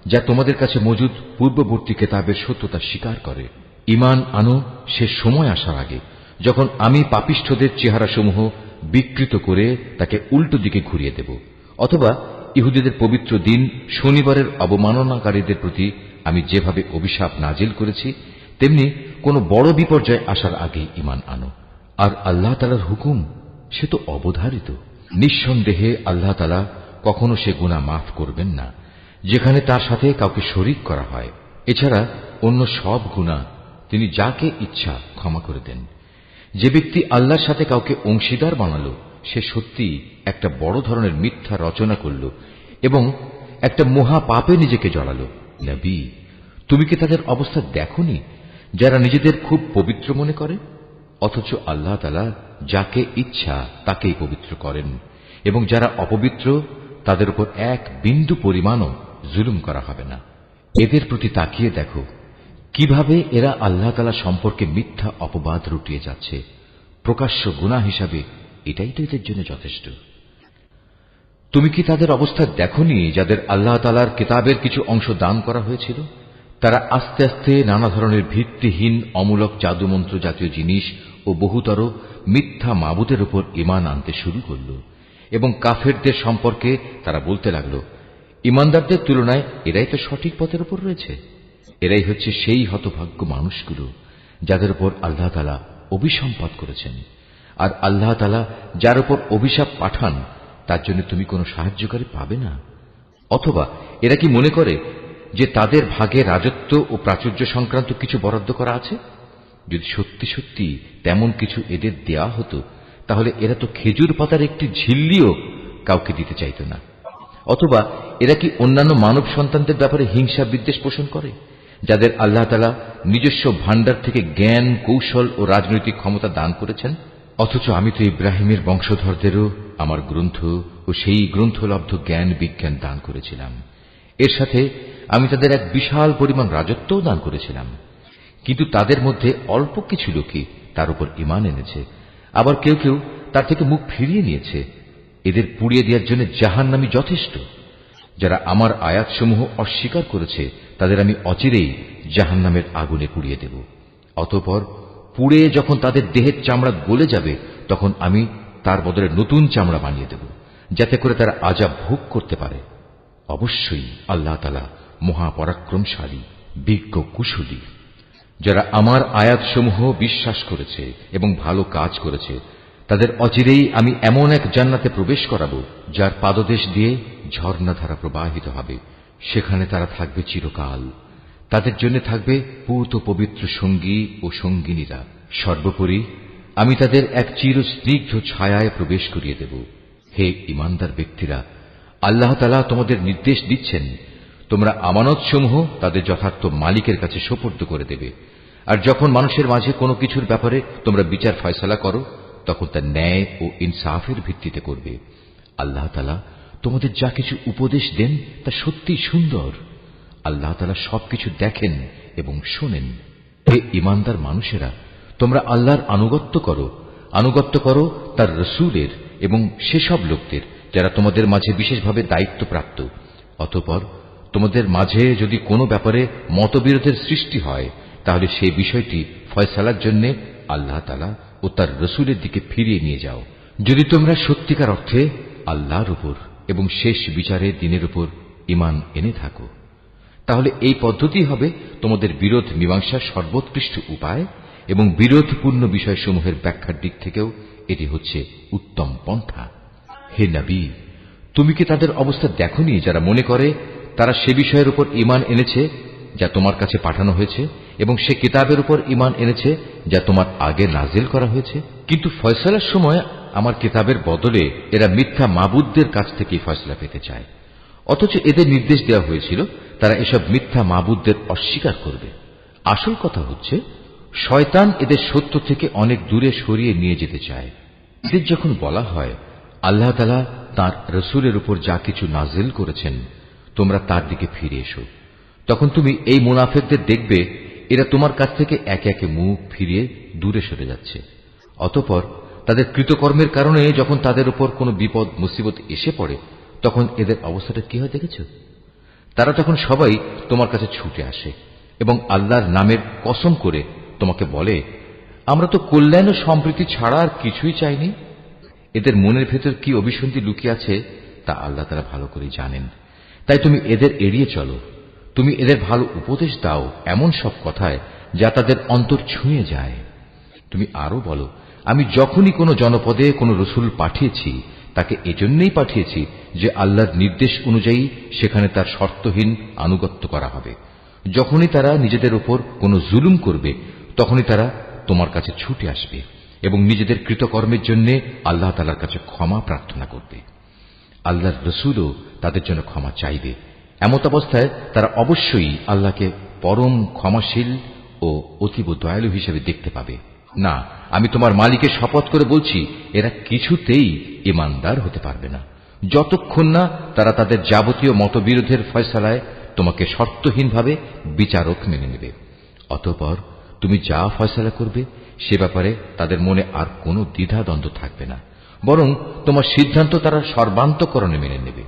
যা তোমাদের কাছে মজুদ পূর্ববর্তী কিতাবের সত্যতা স্বীকার করে। ঈমান আনো সে সময় আসার আগে, যখন আমি পাপিষ্ঠদের চেহারাসমূহ বিকৃত করে তাকে উল্টো দিকে ঘুরিয়ে দেব, অথবা ইহুদিদের পবিত্র দিন শনিবারের অবমাননাকারীদের প্রতি আমি যেভাবে অভিশাপ নাজিল করেছি, তেমনি কোন বড় বিপর্যয় আসার আগে ঈমান আনো। আর আল্লাহ তাআলার হুকুম সে তো অবধারিত। নিঃসন্দেহে আল্লাহ তাআলা কখনো সে গুনাহ মাফ করবেন না যেখানে তার সাথে কাউকে শরীক করা হয়। এছাড়া অন্য সব গুনাহ তিনি যাকে ইচ্ছা ক্ষমা করে দেন। যে ব্যক্তি আল্লাহর সাথে কাউকে অংশীদার বানালো, সে সত্যি একটা বড় ধরনের মিথ্যা রচনা করল এবং একটা মহা পাপে নিজেকে জড়ালো। নবী, তুমি কি তাদের অবস্থা দেখোনি যারা নিজেদের খুব পবিত্র মনে করে, অথচ আল্লাহ তাআলা যাকে ইচ্ছা তাকেই পবিত্র করেন, এবং যারা অপবিত্র তাদের উপর এক বিন্দু পরিমাণও জুলুম করা হবে না। এদের প্রতি তাকিয়ে দেখো কিভাবে এরা আল্লাহ তাআলা সম্পর্কে মিথ্যা অপবাদ রটিয়ে যাচ্ছে। প্রকাশ্য গুনাহ হিসাবে এটাই তো এদের জন্য যথেষ্ট। তুমি কি তাদের অবস্থা দেখোনি যাদের আল্লাহ তাআলার কিতাবের কিছু অংশ দান করা হয়েছিল? তারা আস্তে আস্তে নানা ধরনের ভিত্তিহীন অমূলক জাদুমন্ত্র জাতীয় জিনিস ও বহুতর মিথ্যা মাবুদের উপর ঈমান আনতে শুরু করল, এবং কাফেরদের সম্পর্কে তারা বলতে লাগল, ঈমানদারদের তুলনায় এরাই তো সঠিক পথের উপর রয়েছে। এরাই হচ্ছে সেই হতভাগ্য মানুষগুলো যাদের উপর আল্লাহ তাআলা অভিসম্পাত করেছেন। আর আল্লাহ তাআলা যার উপর অভিশাপ পাঠান তার জন্য তুমি কোনো সাহায্যকারী পাবে না। অথবা এরা কি মনে করে যে তাদের ভাগে রাজত্ব ও প্রাচুর্য সংক্রান্ত কিছু বরাদ্দ করা আছে? যদি সত্যি সত্যি তেমন কিছু এদের দেয়া হতো, তাহলে এরা তো খেজুর পাতার একটি ঝিল্লিও কাউকে দিতে চাইত না। অথবা এরা কি অন্যান্য মানব সন্তানদের ব্যাপারে হিংসা বিদ্বেষ পোষণ করে, যাদের আল্লাহ তাআলা নিজস্ব ভাণ্ডার থেকে জ্ঞান, কৌশল ও রাজনৈতিক ক্ষমতা দান করেছেন? অথচ আমি তো ইব্রাহিমের বংশধরদেরও আমার গ্রন্থ ও সেই গ্রন্থলব্ধ জ্ঞান বিজ্ঞান দান করেছিলাম। এর সাথে আমি তাদের এক বিশাল পরিমাণ রাজত্বও দান করেছিলাম। কিন্তু তাদের মধ্যে অল্প কিছু লোকই তার উপর ঈমান এনেছে, আবার কেউ কেউ তার থেকে মুখ ফিরিয়ে নিয়েছে। এদের পুড়িয়ে দেওয়ার জন্য জাহান্নামী যথেষ্ট। যারা আমার আয়াতসমূহ অস্বীকার করেছে তাদের আমি অচিরেই জাহান্নামের আগুনে পুড়িয়ে দেব। অতঃপর পুড়ে যখন তাদের দেহের চামড়া গলে যাবে, তখন আমি তার বদলে নতুন চামড়া বানিয়ে দেব, যাতে করে তারা আযাব ভোগ করতে পারে। অবশ্যই আল্লাহ তাআলা মহাপরাক্রমশালী, বিজ্ঞ, কুশলী। যারা আমার আয়াতসমূহ বিশ্বাস করেছে এবং ভালো কাজ করেছে, তাদের অচিরেই আমি এমন এক জান্নাতে প্রবেশ করাবো যার পাদদেশ দিয়ে ঝর্ণাধারা প্রবাহিত হবে। সেখানে তারা থাকবে চিরকাল। তাদের জন্য থাকবে পূত পবিত্র সঙ্গী ও সঙ্গিনীরা। সর্বোপরি আমি তাদের এক চিরস্নিগ্ধ ছায়ায় প্রবেশ করিয়ে দেব। হে ঈমানদার ব্যক্তিরা, আল্লাহ তাআলা তোমাদের নির্দেশ দিচ্ছেন, তোমরা আমানতসমূহ তাদের যথার্থ মালিকের কাছে সোপর্দ করে দেবে। আর যখন মানুষের মাঝে কোনো কিছুর ব্যাপারে তোমরা বিচার ফয়সালা করো, তখন তা ন্যায় ও ইনসাফের ভিত্তিতে করবে। আল্লাহ তাআলা তোমাদের যা কিছু উপদেশ দেন তা সত্যিই সুন্দর। আল্লাহ তাআলা সবকিছু দেখেন এবং শোনেন। হে ঈমানদার মানুষেরা, তোমরা আল্লাহর আনুগত্য করো তার রসূলের এবং সেসব লোকদের যারা তোমাদের মাঝে বিশেষভাবে দায়িত্বপ্রাপ্ত। অতঃপর তোমাদের মাঝে যদি কোনো ব্যাপারে মতবিরোধের সৃষ্টি হয়, তাহলে সেই বিষয়টি ফয়সালার জন্য আল্লাহ তাআলা ও তার রসূলের দিকে ফিরিয়ে নিয়ে যাও। যদি তোমরা সত্যিকার অর্থে আল্লাহর উপর এবং শেষ বিচারের দিনের উপর ঈমান এনে থাকো, তাহলে এই পদ্ধতি হবে তোমাদের বিরোধ মীমাংসার সর্বোৎকৃষ্ট উপায়, এবং বিরোধপূর্ণ বিষয়সমূহের ব্যাখ্যার দিক থেকেও এটি হচ্ছে উত্তম পন্থা। হে নবী, তুমি কি তাদের অবস্থা দেখোনি যারা মনে করে তারা সে বিষয়ের উপর ঈমান এনেছে যা তোমার কাছে পাঠানো হয়েছে, এবং সে কিতাবের উপর ঈমান এনেছে যা তোমার আগে নাজিল করা হয়েছে, কিন্তু ফয়সালার সময় আমার কিতাবের বদলে এরা মিথ্যা মাবুদদের কাছ থেকেই ফয়সলা পেতে চায়। অথচ এদের নির্দেশ দেওয়া হয়েছিল তারা এসব মিথ্যা মাবুদদের অস্বীকার করবে। আসল কথা হচ্ছে শয়তান এদের সত্য থেকে অনেক দূরে সরিয়ে নিয়ে যেতে চায়। এদের যখন বলা হয় আল্লাহ তাআলা তাঁর রসূলের উপর যা কিছু নাজিল করেছেন তোমরা তার দিকে ফিরে এসো, তখন তুমি এই মুনাফিকদের দেখবে এরা তোমার কাছ থেকে একে একে মুখ ফিরিয়ে দূরে সরে যাচ্ছে। অতঃপর তাদের কৃতকর্মের কারণে যখন তাদের উপর কোনো বিপদ মুসিবত এসে পড়ে, তখন এদের অবস্থাটা কি হয় দেখেছ? তারা তখন সবাই তোমার কাছে ছুটে আসে এবং আল্লাহর নামের কসম করে তোমাকে বলে, আমরা তো কল্যাণ ও সম্প্রীতি ছাড়া আর কিছুই চাইনি। এদের মনের ভেতর কি অভিসন্ধি লুকিয়ে আছে তা আল্লাহ তাআলা ভালো করে জানেন। তাই তুমি এদের এড়িয়ে চলো। তুমি এদের ভালো উপদেশ দাও এমন সব কথায় যা তাদের অন্তর ছুঁয়ে যায়। তুমি আরো বলো, আমি যখনই কোনো জনপদে কোনো রসূল পাঠিয়েছি তাকে এজন্যই পাঠিয়েছি যে আল্লাহর নির্দেশ অনুযায়ী সেখানে তার শর্তহীন আনুগত্য করা হবে। যখনই তারা নিজেদের উপর কোনো জুলুম করবে তখনই তারা তোমার কাছে ছুটে আসবে এবং নিজেদের কৃতকর্মের জন্য আল্লাহ তাআলার কাছে ক্ষমা প্রার্থনা করবে। আল্লাহর রসূলও তাদের জন্য ক্ষমা চাইবে। এমত অবস্থায় তারা অবশ্যই আল্লাহকে পরম ক্ষমাশীল ও অতীব দয়ালু হিসেবে দেখতে পাবে। না, আমি তোমার মালিকের শপথ করে বলছি, এরা কিছুতেই ঈমানদার হতে পারবে না যতক্ষণ না তারা তাদের যাবতীয় মতবিরোধের ফয়সালায় তোমাকে শর্তহীনভাবে বিচারক মেনে নেবে। অতঃপর তুমি যা ফয়সালা করবে সে ব্যাপারে তাদের মনে আর কোনো দ্বিধাদ্বন্দ্ব থাকবে না, বরং তোমার সিদ্ধান্ত তারা সর্বান্তঃকরণে মেনে নেবে।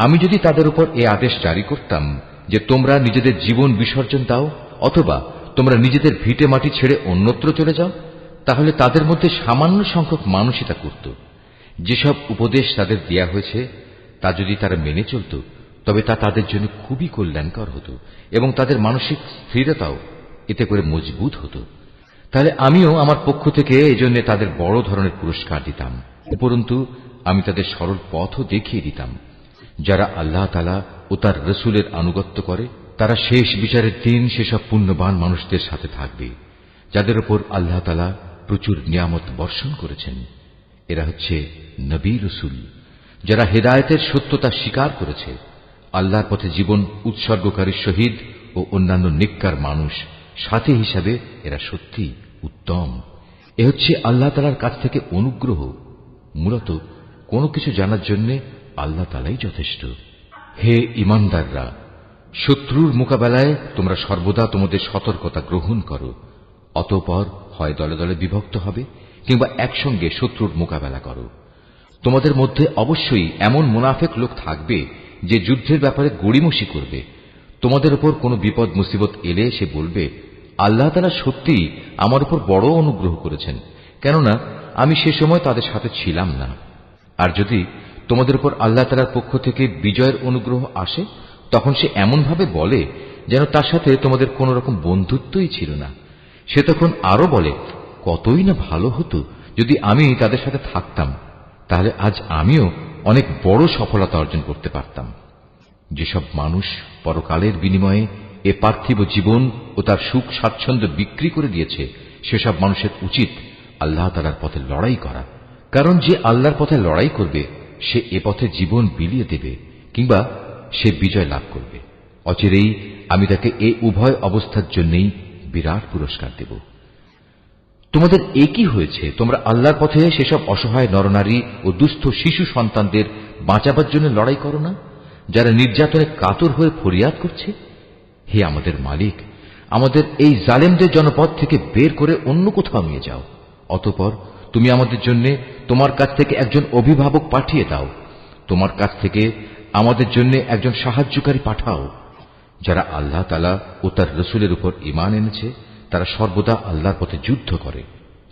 আমি যদি তাদের উপর এ আদেশ জারি করতাম যে তোমরা নিজেদের জীবন বিসর্জন দাও অথবা তোমরা নিজেদের ভিটে মাটি ছেড়ে অন্যত্র চলে যাও, তাহলে তাদের মধ্যে সামান্য সংখ্যক মানুষই তা করত। যেসব উপদেশ তাদের দেয়া হয়েছে তা যদি তারা মেনে চলত তবে তা তাদের জন্য খুবই কল্যাণকর হতো এবং তাদের মানসিক স্থিরতাও এতে করে মজবুত হতো। তাহলে আমিও আমার পক্ষ থেকে এজন্য তাদের বড় ধরনের পুরস্কার দিতাম, উপরন্তু আমি তাদের সরল পথও দেখিয়ে দিতাম। যারা আল্লাহ তাআলা ও তার রসূলের আনুগত্য করে তারা শেষ বিচারের দিন সেসব পুণ্যবান মানুষদের সাথে থাকবে যাদের উপর আল্লাহ তাআলা প্রচুর নিয়ামত বর্ষণ করেছেন। এরা হচ্ছে নবী রসূল যারা হেদায়েতের সত্যতা স্বীকার করেছে, আল্লাহর পথে জীবন উৎসর্গকারী শহীদ ও অন্যান্য নেককার মানুষ সাথী হিসাবে এরা সত্যি উত্তম। এ হচ্ছে আল্লাহ তাআলার কাছ থেকে অনুগ্রহ। মূলত কোনো কিছু জানার জন্য আল্লাহ তাআলাই যথেষ্ট। হে ঈমানদাররা, শত্রুর মোকাবেলায় তোমরা সর্বদা তোমাদের সতর্কতা গ্রহণ করো। অতঃপর হয় দলে দলে বিভক্ত হবে কিংবা একসঙ্গে শত্রুর মোকাবেলা করো। তোমাদের মধ্যে অবশ্যই এমন মুনাফিক লোক থাকবে যে যুদ্ধের ব্যাপারে গড়িমসি করবে। তোমাদের উপর কোনো বিপদ মুসিবত এলে সে বলবে, আল্লাহ তাআলা সত্যিই আমার উপর বড় অনুগ্রহ করেছেন, কেননা আমি সে সময় তাদের সাথে ছিলাম না। আর যদি তোমাদের উপর আল্লাহ তাআলার পক্ষ থেকে বিজয়ের অনুগ্রহ আসে তখন সে এমন ভাবে বলে যেন তার সাথে তোমাদের কোন রকম বন্ধুত্বই ছিল না। সে তখন আরো বলে, কতই না ভালো হতো যদি আমি তাদের সাথে থাকতাম, তাহলে আজ আমিও অনেক বড় সফলতা অর্জন করতে পারতাম। যেসব মানুষ পরকালের বিনিময়ে এ পার্থিব জীবন ও তার সুখ স্বাচ্ছন্দ্য বিক্রি করে দিয়েছে সেসব মানুষের উচিত আল্লাহ তাআলার পথে লড়াই করা, কারণ যে আল্লাহর পথে লড়াই করবে সে এ পথে জীবন বিলিয়ে দেবে কিংবা সে বিজয় লাভ করবে। অচিরেই আমি তাকে এই উভয় অবস্থার জন্যই বিরাট পুরস্কার দেব। তোমাদের একই হয়েছে, তোমরা আল্লাহর পথে সেসব অসহায় নরনারী ও দুস্থ শিশু সন্তানদের বাঁচাবার জন্য লড়াই করো না যারা নির্যাতনে কাতর হয়ে ফরিয়াদ করছে। হে আমাদের মালিক, আমাদের এই জালেমদের জনপদ থেকে বের করে অন্য কোথাও নিয়ে যাও। অতঃপর তুমি আমাদের জন্য তোমার কাছ থেকে একজন অভিভাবক পাঠিয়ে দাও। তোমার কাছ থেকে আমাদের জন্য একজন সাহায্যকারী পাঠাও। যারা আল্লাহ তাআলা ও তার রাসূলের উপর ঈমান এনেছে তারা সর্বদা আল্লাহর পথে যুদ্ধ করে,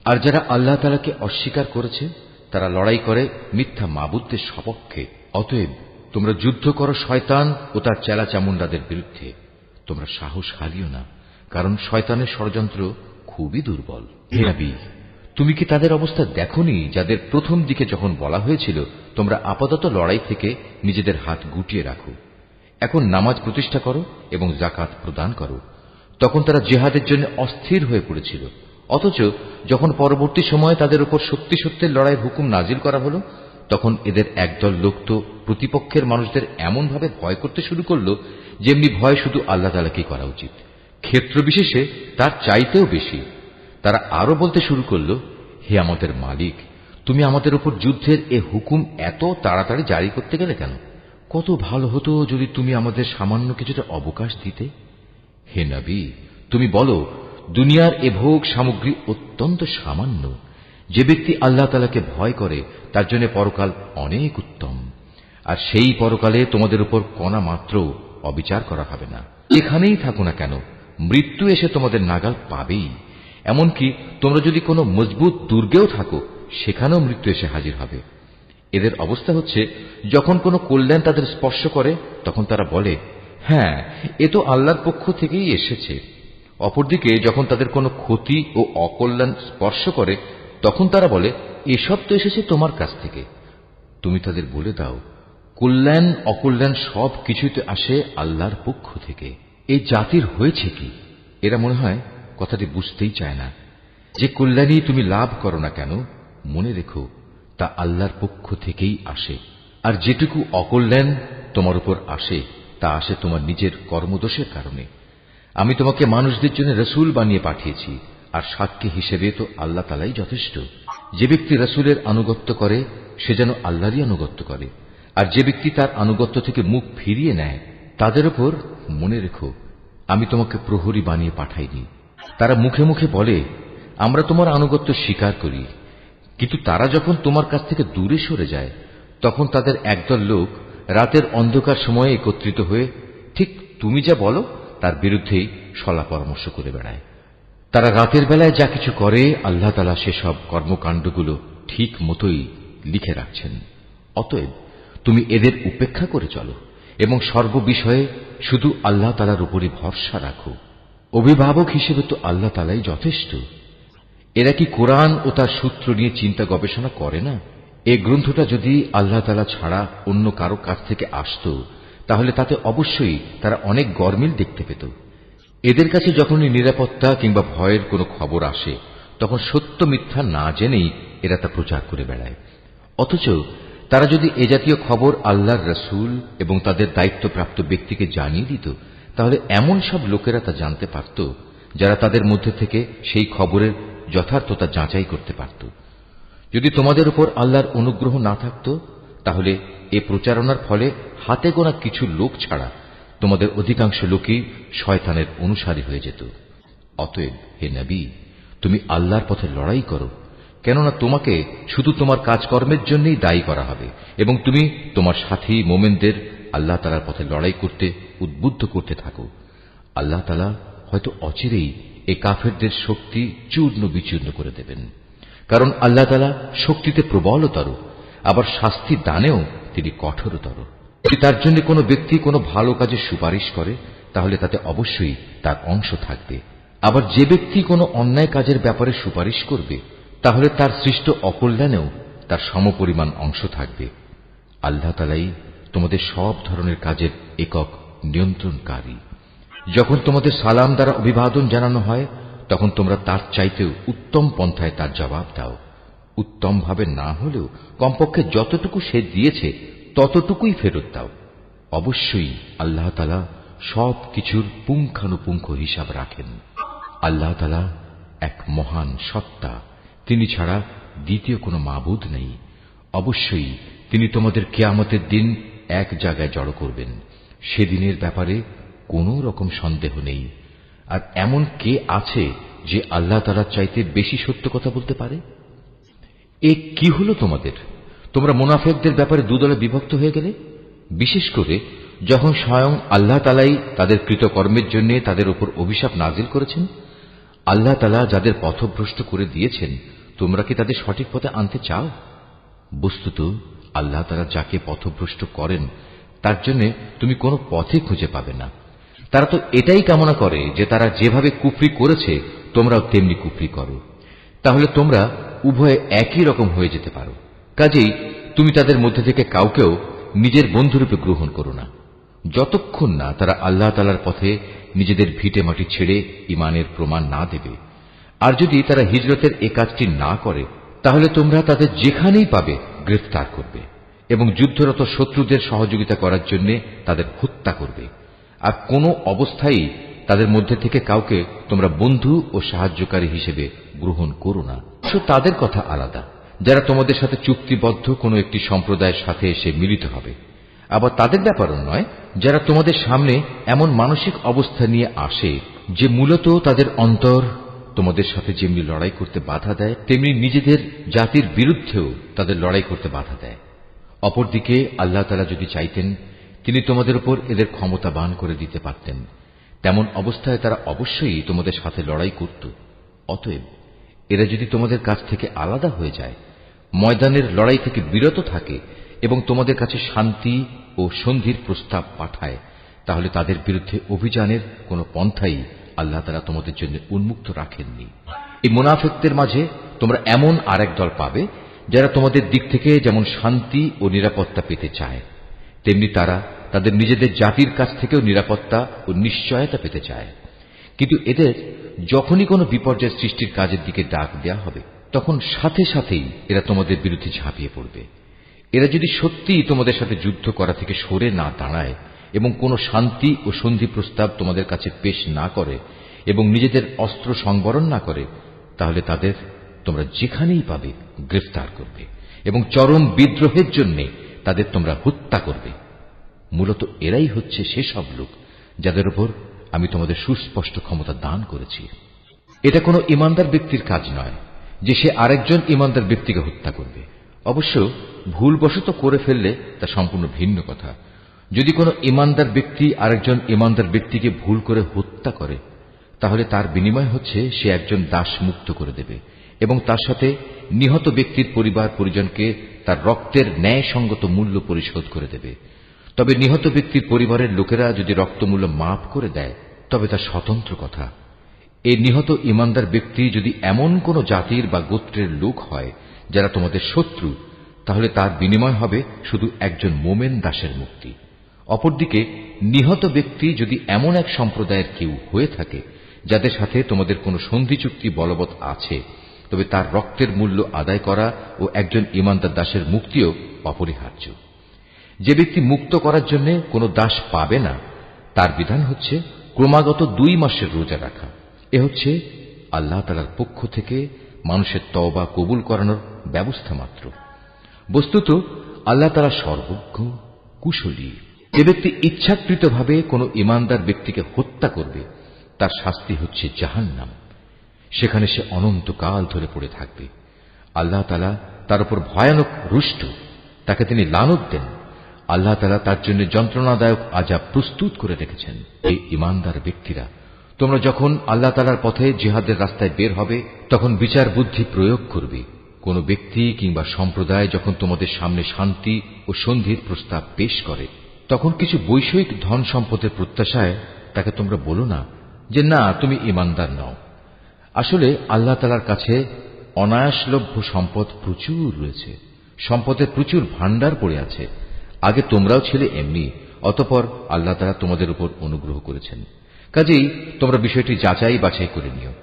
আর যারা আল্লাহ তাআলাকে অস্বীকার করেছে তারা লড়াই করে মিথ্যা মাবুদদের সপক্ষে। অতএব তোমরা যুদ্ধ করো শয়তান ও তার চেলাচামুন্ডাদের বিরুদ্ধে। তোমরা সাহস হারিও না, কারণ শয়তানের ষড়যন্ত্র খুবই দুর্বল। হে নবী, তুমি কি তাদের অবস্থা দেখোনি যাদের প্রথম দিকে যখন বলা হয়েছিল তোমরা আপাতত লড়াই থেকে নিজেদের হাত গুটিয়ে রাখো, এখন নামাজ প্রতিষ্ঠা করো এবং যাকাত প্রদান করো। তখন তারা জিহাদের জন্য অস্থির হয়ে পড়েছিল, অথচ যখন পরবর্তী সময়ে তাদের উপর সত্যি সত্যের লড়াইয়ের হুকুম নাজিল করা হলো তখন এদের একদল লোক তো প্রতিপক্ষের মানুষদের এমনভাবে ভয় করতে শুরু করল যেমনি ভয় শুধু আল্লাহ তাআলাকেই করা উচিত, ক্ষেত্র বিশেষে তার চাইতেও বেশি। তারা আরো বলতে শুরু করল, হে আমাদের মালিক, তুমি আমাদের উপর যুদ্ধের এ হুকুম এত তাড়াতাড়ি জারি করতে গেলে কেন? কত ভালো হতো যদি তুমি আমাদের সামান্য কিছুটা অবকাশ দিতে। হে নবী, তুমি বলো, দুনিয়ার এ ভোগ সামগ্রী অত্যন্ত সামান্য। যে ব্যক্তি আল্লাহ তাআলাকে ভয় করে তার জন্য পরকাল অনেক উত্তম, আর সেই পরকালে তোমাদের উপর কণা মাত্র অবিচার করা হবে না। এখানেই থাকো না কেন, মৃত্যু এসে তোমাদের নাগাল পাবেই। এমনকি তোমরা যদি কোনো মজবুত দুর্গেও থাকো সেখানেও মৃত্যু এসে হাজির হবে। এদের অবস্থা হচ্ছে, যখন কোনো কল্যাণ তাদের স্পর্শ করে তখন তারা বলে, হ্যাঁ, এ তো আল্লাহর পক্ষ থেকেই এসেছে। অপরদিকে যখন তাদের কোনো ক্ষতি ও অকল্যাণ স্পর্শ করে তখন তারা বলে, এসব তো এসেছে তোমার কাছ থেকে। তুমি তাদের বলে দাও, কল্যাণ অকল্যাণ সব কিছুই তো আসে আল্লাহর পক্ষ থেকে। এই জাতির হয়েছে কি? এরা মনে হয় কথাটি বুঝতেই চায় না। যে কল্যাণই তুমি লাভ করো না কেন, মনে রেখো তা আল্লাহর পক্ষ থেকেই আসে, আর যেটুকু অকল্যাণ তোমার উপর আসে তা আসে তোমার নিজের কর্মদোষের কারণে। আমি তোমাকে মানুষদের জন্য রসুল বানিয়ে পাঠিয়েছি, আর সাক্ষী হিসেবে তো আল্লাহ তাআলাই যথেষ্ট। যে ব্যক্তি রসুলের আনুগত্য করে সে যেন আল্লাহরই আনুগত্য করে, আর যে ব্যক্তি তার আনুগত্য থেকে মুখ ফিরিয়ে নেয় তাদের উপর মনে রেখো আমি তোমাকে প্রহরী বানিয়ে পাঠাইনি। তারা মুখে মুখে বলে, আমরা তোমার আনুগত্য স্বীকার করি, কিন্তু তারা যখন তোমার কাছ থেকে দূরে সরে যায় তখন তাদের একদল লোক রাতের অন্ধকার সময়ে একত্রিত হয়ে ঠিক তুমি যা বলো তার বিরুদ্ধেই সলা পরামর্শ করে বেড়ায়। তারা রাতের বেলায় যা কিছু করে আল্লাহ তাআলা সেসব কর্মকাণ্ডগুলো ঠিক মতোই লিখে রাখছেন। অতএব তুমি এদের উপেক্ষা করে চলো এবং সর্ববিষয়ে শুধু আল্লাহ তাআলার উপরই ভরসা রাখো। অভিভাবক হিসেবে তো আল্লাহ তাআলাই যথেষ্ট। এরা কি কোরআন ও তার সূত্র নিয়ে চিন্তা গবেষণা করে না? এই গ্রন্থটা যদি আল্লাহ তাআলা ছাড়া অন্য কারো কাছ থেকে আসত তাহলে তাতে অবশ্যই তারা অনেক গরমিল দেখতে পেত। এদের কাছে যখনই নিরাপত্তা কিংবা ভয়ের কোনো খবর আসে তখন সত্য মিথ্যা না জেনেই এরা তা প্রচার করে বেড়ায়। অথচ তারা যদি এ জাতীয় খবর আল্লাহর রাসূল এবং তাদের দায়িত্বপ্রাপ্ত ব্যক্তিকে জানিয়ে দিত তাহলে এমন সব লোকেরা তা জানতে পারত যারা তাদের মধ্যে থেকে সেই খবরের যথার্থতা যাচাই করতে পারত। যদি তোমাদের উপর আল্লাহর অনুগ্রহ না থাকত তাহলে এ প্রচারণার ফলে হাতে গোনা কিছু লোক ছাড়া তোমাদের অধিকাংশ লোকই শয়তানের অনুসারী হয়ে যেত। অতএব হে নবী, তুমি আল্লাহর পথে লড়াই করো, কেননা তোমাকে শুধু তোমার কাজকর্মের জন্যই দায়ী করা হবে এবং তুমি তোমার সাথী মোমেনদের আল্লাহ তাআলার পথে লড়াই করতে উদ্বুদ্ধ করতে থাকো। আল্লাহ তাআলা হয়তো অচিরেই এই কাফেরদের শক্তি চূর্ণ বিচূর্ণ করে দেবেন, কারণ আল্লাহ তাআলা শক্তিতে প্রবলতর, আবার শাস্তি দানেও তিনি কঠোরতর। যদি তার জন্য কোনো ব্যক্তি কোনো ভালো কাজে সুপারিশ করে তাহলে তাতে অবশ্যই তার অংশ থাকবে, আবার যে ব্যক্তি কোনো অন্যায় কাজের ব্যাপারে সুপারিশ করবে তাহলে তার সৃষ্ট অকল্যাণেও তার সমপরিমাণ অংশ থাকবে। আল্লাহ তাআলাই তোমাদের সব ধরনের কাজের একক নিয়ন্ত্রণকারী। যখন তোমাদের সালাম দ্বারা অভিবাদন জানানো হয় তখন তোমরা তার চাইতেও উত্তম পন্থায় তার জবাব দাও। উত্তম ভাবে না হলেও কমপক্ষে যতটুকু সে দিয়েছে ততটুকুই ফেরত দাও। অবশ্যই আল্লাহ তাআলা সব কিছুর পুঙ্খানুপুঙ্খ হিসাব রাখেন। আল্লাহ তাআলা এক মহান সত্তা, তিনি ছাড়া দ্বিতীয় কোনো মাবুদ নেই। অবশ্যই তিনি তোমাদের কিয়ামতের দিন এক জায়গায় জড়ো করবেন। সেদিনের ব্যাপারে কোনো রকম সন্দেহ নেই। আর এমন কে আছে যে আল্লাহ তাআলার চাইতে বেশি সত্য কথা বলতে পারে? এ কি হলো তোমাদের? তোমরা মুনাফিকদের ব্যাপারে দুদলে বিভক্ত হয়ে গেলে, বিশেষ করে যখন স্বয়ং আল্লাহ তাআলাই তাদের কৃতকর্মের জন্য তাদের উপর অভিশাপ নাজিল করেছেন। আল্লাহ তাআলা যাদের পথভ্রষ্ট করে দিয়েছেন, তোমরা কি তাদের সঠিক পথে আনতে চাও? বস্তুত আল্লাহ তাআলা যাকে পথভ্রষ্ট করেন তার জন্য তুমি কোনো পথে খুঁজে পাবে না। তারা তো এটাই কামনা করে যে তারা যেভাবে কুফরি করেছে তোমরাও তেমনি কুফরি করো, তাহলে তোমরা উভয়ে একই রকম হয়ে যেতে পারো। কাজেই তুমি তাদের মধ্যে থেকে কাউকেও নিজের বন্ধুরূপে গ্রহণ করো না, যতক্ষণ না তারা আল্লাহ তাআলার পথে নিজেদের ভিটে মাটি ছেড়ে ঈমানের প্রমাণ না দেবে। আর যদি তারা হিজরতের এ কাজটি না করে, তাহলে তোমরা তাদের যেখানেই পাবে গ্রেফতার করবে এবং যুদ্ধরত শত্রুদের সহযোগিতা করার জন্য তাদের হত্যা করবে। আর কোনো অবস্থায় তাদের মধ্যে থেকে কাউকে তোমরা বন্ধু ও সাহায্যকারী হিসেবে গ্রহণ করো না। তাদের কথা আলাদা, যারা তোমাদের সাথে চুক্তিবদ্ধ কোনো একটি সম্প্রদায়ের সাথে এসে মিলিত হবে। আবার তাদের ব্যাপারও নয়, যারা তোমাদের সামনে এমন মানসিক অবস্থা নিয়ে আসে যে মূলত তাদের অন্তর তোমাদের সাথে যেমনি লড়াই করতে বাধা দেয়, তেমনি নিজেদের জাতির বিরুদ্ধেও তাদের লড়াই করতে বাধা দেয়। অপরদিকে আল্লাহ তাআলা যদি চাইতেন, তিনি তোমাদের উপর এদের ক্ষমতাবান করে দিতে পারতেন। তেমন অবস্থায় তারা অবশ্যই তোমাদের সাথে লড়াই করত। অতএব এরা যদি তোমাদের কাছ থেকে আলাদা হয়ে যায়, ময়দানের লড়াই থেকে বিরত থাকে এবং তোমাদের কাছে শান্তি ও সন্ধির প্রস্তাব পাঠায়, তাহলে তাদের বিরুদ্ধে অভিযানের কোন পন্থাই আল্লাহ তাআলা তোমাদের জন্য উন্মুক্ত রাখেননি। এই মুনাফিকদের মাঝে তোমরা এমন আরেক দল পাবে, যারা তোমাদের দিক থেকে যেমন শান্তি ও নিরাপত্তা পেতে চায়, তেমনি তারা তাদের নিজেদের জাতির কাছ থেকেও নিরাপত্তা ও নিশ্চয়তা পেতে চায়। কিন্তু এদের যখনই কোনো বিপর্যয় সৃষ্টির কাজের দিকে ডাক দেয়া হবে, তখন সাথে সাথেই এরা তোমাদের বিরুদ্ধে ঝাঁপিয়ে পড়বে। এরা যদি সত্যিই তোমাদের সাথে যুদ্ধ করা থেকে সরে না দাঁড়ায় এবং কোনো শান্তি ও সন্ধি প্রস্তাব তোমাদের কাছে পেশ না করে এবং নিজেদের অস্ত্র সংবরণ না করে, তাহলে তাদের তোমরা যেখানেই পাবে গ্রেফতার করবে এবং চরম বিদ্রোহের জন্য তাদের তোমরা হত্যা করবে। মূলত এরাই হচ্ছে সেসব লোক যাদের উপর আমি তোমাদের সুস্পষ্ট ক্ষমতা দান করেছি। এটা কোনো ইমানদার ব্যক্তির কাজ নয় যে সে আরেকজন ইমানদার ব্যক্তিকে হত্যা করবে। অবশ্য ভুলবশত করে ফেললে তা সম্পূর্ণ ভিন্ন কথা। যদি কোনো ইমানদার ব্যক্তি আরেকজন ইমানদার ব্যক্তিকে ভুল করে হত্যা করে, তাহলে তার বিনিময় হচ্ছে সে একজন দাস মুক্ত করে দেবে এবং তার সাথে নিহত ব্যক্তির পরিবার পরিজনকে তার রক্তের ন্যায়সঙ্গত মূল্য পরিশোধ করে দেবে। তবে নিহত ব্যক্তির পরিবারের লোকেরা যদি রক্তমূল্য মাফ করে দেয়, তবে তা স্বতন্ত্র কথা। এই নিহত ইমানদার ব্যক্তি যদি এমন কোন জাতির বা গোত্রের লোক হয় যারা তোমাদের শত্রু, তাহলে তার বিনিময় হবে শুধু একজন মোমেন দাসের মুক্তি। অপরদিকে নিহত ব্যক্তি যদি এমন এক সম্প্রদায়ের কেউ হয়ে থাকে যাদের সাথে তোমাদের কোনো সন্ধি চুক্তি বলবৎ আছে, তবে তার রক্তের মূল্য আদায় করা ও একজন ইমানদার দাসের মুক্তিও অপরিহার্য। যে ব্যক্তি মুক্ত করার জন্য কোনো দাস পাবে না, তার বিধান হচ্ছে ক্রমাগত 2 মাসের রোজা রাখা। এ হচ্ছে আল্লাহ তাআলার পক্ষ থেকে মানুষের তওবা কবুল করানোর ব্যবস্থা মাত্র। বস্তুত আল্লাহ তাআলা সর্বজ্ঞ, কুশলী। যে ব্যক্তি ইচ্ছাকৃতভাবে কোনো ইমানদার ব্যক্তিকে হত্যা করবে, তার শাস্তি হচ্ছে জাহান্নাম। সেখানে সে অনন্তকাল ধরে পড়ে থাকবে। আল্লাহ তাআলা তার উপর ভয়ানক রুষ্ট, তাকে তিনি লানত দেন। আল্লাহ তাআলা তার জন্য যন্ত্রণাদায়ক আযাব প্রস্তুত করে রেখেছেন। এই ইমানদার ব্যক্তিরা, তোমরা যখন আল্লাহ তাআলার পথে জিহাদের রাস্তায় বের হবে, তখন বিচার বুদ্ধি প্রয়োগ করবে। কোন ব্যক্তি কিংবা সম্প্রদায় যখন তোমাদের সামনে শান্তি ও সন্ধির প্রস্তাব পেশ করে, তখন কিছু বৈষয়িক ধন সম্পদের প্রত্যাশায় তাকে তোমরা বলো না যে না, তুমি ইমানদার নও। আসলে আল্লাহ তাআলার কাছে অনায়াসলভ্য সম্পদ প্রচুর রয়েছে, সম্পদের প্রচুর ভাণ্ডার পড়ে আছে। আগে তোমরাও ছিলে এমনি, অতঃপর আল্লাহ তাআলা তোমাদের উপর অনুগ্রহ করেছেন। কাজেই তোমরা বিষয়টি যাচাই বাছাই করে নিও।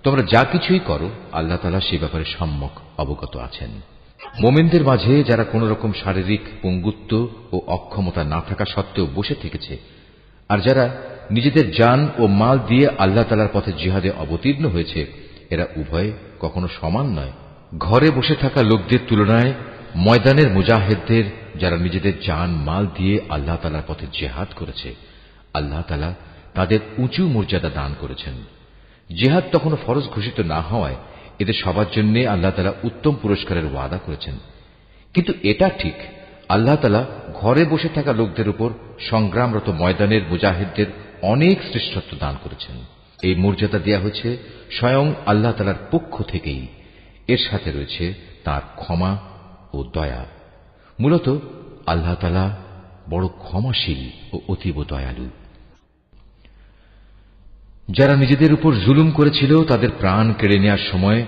তোমরা যা কিছুই করো, আল্লাহ তাআলা সে ব্যাপারে সম্যক অবগত আছেন। মুমিনদের মাঝে যারা কোন রকম শারীরিক পঙ্গুত্ব ও অক্ষমতা না থাকা সত্ত্বেও বসে থেকেছে, আর যারা নিজেদের জান ও মাল দিয়ে আল্লাহ তাআলার পথে জিহাদে অবতীর্ণ হয়েছে, এরা উভয়ে কখনো সমান নয়। ঘরে বসে থাকা লোকদের তুলনায় ময়দানের মুজাহিদদের, যারা নিজেদের জান মাল দিয়ে আল্লাহ তাআলার পথে জিহাদ করেছে, আল্লাহ তাআলা তাদের উঁচু মর্যাদা দান করেছেন। জিহাদ তখনও ফরজ ঘোষিত না হওয়ায় এদের সবার জন্য আল্লাহ তাআলা উত্তম পুরস্কারের ওয়াদা করেছেন। কিন্তু এটা ঠিক, আল্লাহ তাআলা ঘরে বসে থাকা লোকদের উপর সংগ্রামরত ময়দানের মুজাহিদদের অনেক শ্রেষ্ঠত্ব দান করেছেন। এই মর্যাদা দেয়া হয়েছে স্বয়ং আল্লাহ তাআলার পক্ষ থেকেই। এর সাথে রয়েছে তার ক্ষমা ও দয়া। মূলত আল্লাহ তাআলা বড় ক্ষমাশীল ও অতীব দয়ালু। যারা নিজেদের উপর জুলুম করেছিল তাদের প্রাণ কেড়ে নেওয়ার সময়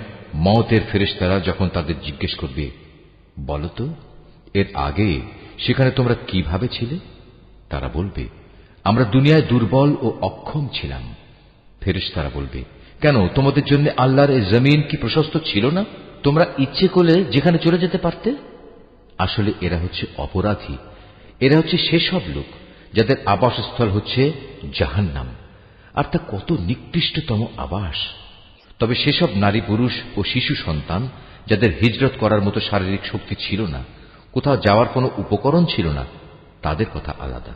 মওতের ফেরেশতারা যখন তাদের জিজ্ঞেস করবে, বলতো এর আগে সেখানে তোমরা কিভাবে ছিলে? তারা বলবে, আমরা দুনিয়ায় দুর্বল ও অক্ষম ছিলাম। ফেরেশতারা বলবে, কেন তোমাদের জন্য আল্লাহর এই জমিন কি প্রশস্ত ছিল না? তোমরা ইচ্ছে করলে যেখানে চলে যেতে পারতে। আসলে এরা হচ্ছে অপরাধী। এরা হচ্ছে সেসব লোক যাদের আবাসস্থল হচ্ছে জাহান্নাম, আর তা কত নিকৃষ্টতম আবাস। তবে সেসব নারী পুরুষ ও শিশু সন্তান যাদের হিজরত করার মতো শারীরিক শক্তি ছিল না, কোথাও যাওয়ার কোনো উপকরণ ছিল না, তাদের কথা আলাদা।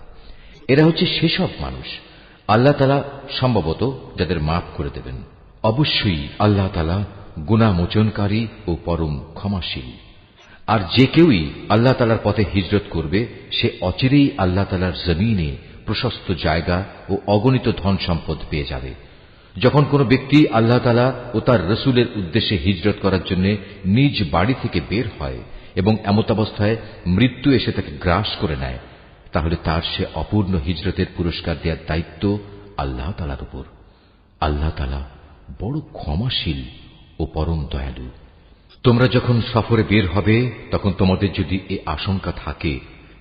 এরা হচ্ছে সেসব মানুষ আল্লাহ তাআলা সম্ভবত যাদের মাফ করে দেবেন। অবশ্যই আল্লাহ তাআলা গুনাহ মোচনকারী ও পরম ক্ষমাশীল। আর যে কেউই আল্লাহ তাআলার পথে হিজরত করবে সে অচিরেই আল্লাহ তাআলার জমিনে প্রশস্ত জায়গা ও অগণিত ধন সম্পদ পেয়ে যাবে। যখন কোনো ব্যক্তি আল্লাহ তাআলা ও তার রাসূলের উদ্দেশ্যে হিজরত করার জন্য নিজ বাড়ি থেকে বের হয় এবং এমতাবস্থায় মৃত্যু এসে তাকে গ্রাস করে নেয়, তাহলে তার সে অপূর্ণ হিজরতের পুরস্কার দেওয়ার দায়িত্ব আল্লাহ তাআলার উপর। আল্লাহ তাআলা বড় ক্ষমাশীল ও পরম দয়ালু। তোমরা যখন সফরে বের হবে তখন তোমাদের যদি এ আশঙ্কা থাকে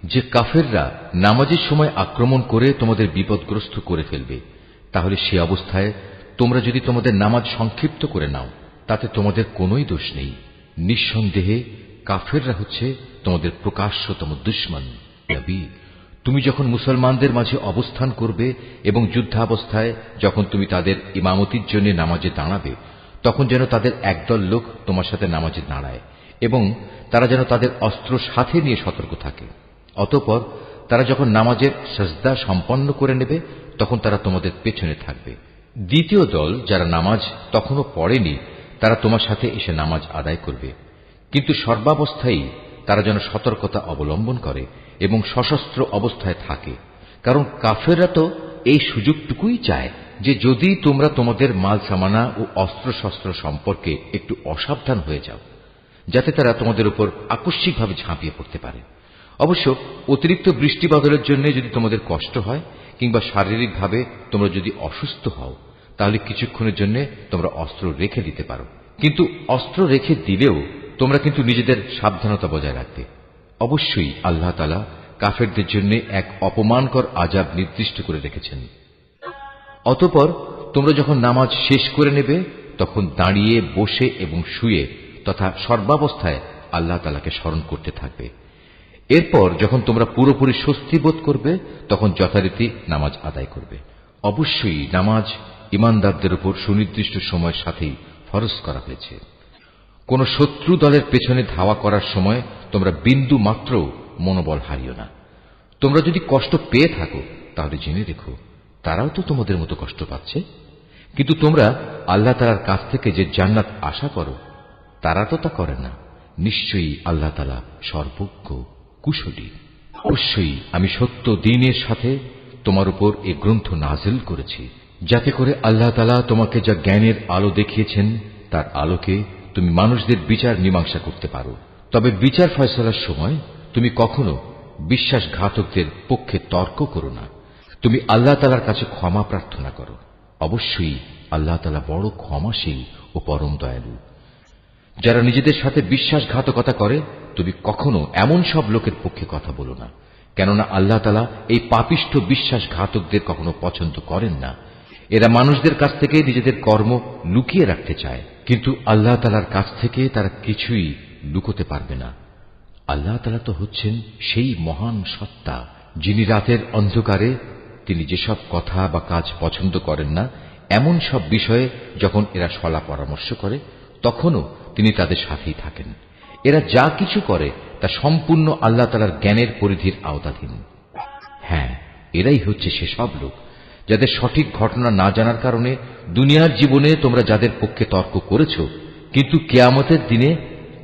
যে কাফেররা নামাজের সময় আক্রমণ করে তোমাদের বিপদগ্রস্ত করে ফেলবে, তাহলে সে অবস্থায় তোমরা যদি তোমাদের নামাজ সংক্ষিপ্ত করে নাও তাতে তোমাদের কোনোই দোষ নেই। নিঃসন্দেহে কাফেররা হচ্ছে তোমাদের প্রকাশ্যতম দুশমন। নবী, তুমি যখন মুসলমানদের মাঝে অবস্থান করবে এবং যুদ্ধাবস্থায় যখন তুমি তাদের ইমামতির জন্য নামাজে দাঁড়াবে, তখন যেন তাদের একদল লোক তোমার সাথে নামাজে দাঁড়ায় এবং তারা যেন তাদের অস্ত্র সাথে নিয়ে সতর্ক থাকে। অতঃপর তারা যখন নামাজের সিজদা সম্পন্ন করে নেবে তখন তারা তোমাদের পেছনে থাকবে। দ্বিতীয় দল যারা নামাজ তখনও পড়েনি তারা তোমার সাথে এসে নামাজ আদায় করবে, কিন্তু সর্বাবস্থায় তারা যেন সতর্কতা অবলম্বন করে এবং সশস্ত্র অবস্থায় থাকে। কারণ কাফেররা তো এই সুযোগটুকুই চায় যে যদি তোমরা তোমাদের মাল সামানা ও অস্ত্রশস্ত্র সম্পর্কে একটু অসাবধান হয়ে যাও, যাতে তারা তোমাদের উপর আকস্মিকভাবে ঝাঁপিয়ে পড়তে পারে। অবশ্য অতিরিক্ত বৃষ্টি বাদলের জন্য যদি তোমাদের কষ্ট হয় কিংবা শারীরিকভাবে তোমরা যদি অসুস্থ হও, তাহলে কিছুক্ষণের জন্য তোমরা অস্ত্র রেখে দিতে পারো। কিন্তু অস্ত্র রেখে দিলেও তোমরা কিন্তু নিজেদের সাবধানতা বজায় রাখবে। অবশ্যই আল্লাহ তাআলা কাফেরদের জন্য এক অপমানকর আযাব নির্দিষ্ট করে রেখেছেন। অতঃপর তোমরা যখন নামাজ শেষ করে নেবে তখন দাঁড়িয়ে, বসে এবং শুয়ে তথা সর্বাবস্থায় আল্লাহ তাআলাকে স্মরণ করতে থাকবে। এরপর যখন তোমরা পুরোপুরি স্বস্তি বোধ করবে তখন যথারীতি নামাজ আদায় করবে। অবশ্যই নামাজ ঈমানদারদের উপর সুনির্দিষ্ট সময়ের সাথেই ফরজ করা হয়েছে। কোন শত্রু দলের পেছনে ধাওয়া করার সময় তোমরা বিন্দু মাত্র মনোবল হারিও না। তোমরা যদি কষ্ট পেয়ে থাকো তাহলে জেনে রেখো তারাও তো তোমাদের মতো কষ্ট পাচ্ছে। কিন্তু তোমরা আল্লাহ তাআলার কাছ থেকে যে জান্নাত আশা করো তারা তো তা করে না। নিশ্চয়ই আল্লাহ তাআলা সর্বজ্ঞ, কুশলী। অবশ্যই আমি সত্য দ্বীনের সাথে তোমার উপর এ গ্রন্থ নাজিল করেছি, যাতে করে আল্লাহ তাআলা তোমাকে যা জ্ঞানের আলো দেখিয়েছেন তার আলোকে তুমি মানুষদের বিচার মীমাংসা করতে পারো। তবে বিচার ফয়সালার সময় তুমি কখনো বিশ্বাসঘাতকদের পক্ষে তর্ক করো না। তুমি আল্লাহ তাআলার কাছে ক্ষমা প্রার্থনা করো। অবশ্যই আল্লাহ তাআলা বড় ক্ষমাশীল ও পরম দয়ালু। যারা নিজেদের সাথে বিশ্বাসঘাতকতা করে তুমি কখনো এমন সব লোকের পক্ষে কথা বলো না, কেননা আল্লাহ তাআলা এই পাপিষ্ঠ বিশ্বাসঘাতকদের কখনো পছন্দ করেন না। এরা মানুষদের কাছ থেকে নিজেদের কর্ম লুকিয়ে রাখতে চায়, কিন্তু আল্লাহ তাআলার কাছ থেকে তারা কিছুই লুকোতে পারবে না। আল্লাহ তাআলা তো হচ্ছেন সেই মহান সত্তা যিনি রাতের অন্ধকারে তিনি যেসব কথা বা কাজ পছন্দ করেন না এমন সব বিষয়ে যখন এরা সলা পরামর্শ করে তখনও তিনি তাদের সাথেই থাকেন। এরা যা কিছু করে তা সম্পূর্ণ আল্লাহ তাআলার জ্ঞানের পরিধির আওতাধীন। হ্যাঁ, এরাই হচ্ছে সেসব লোক যাদের সঠিক ঘটনা না জানার কারণে দুনিয়ার জীবনে তোমরা যাদের পক্ষে তর্ক করেছ, কিন্তু কিয়ামতের দিনে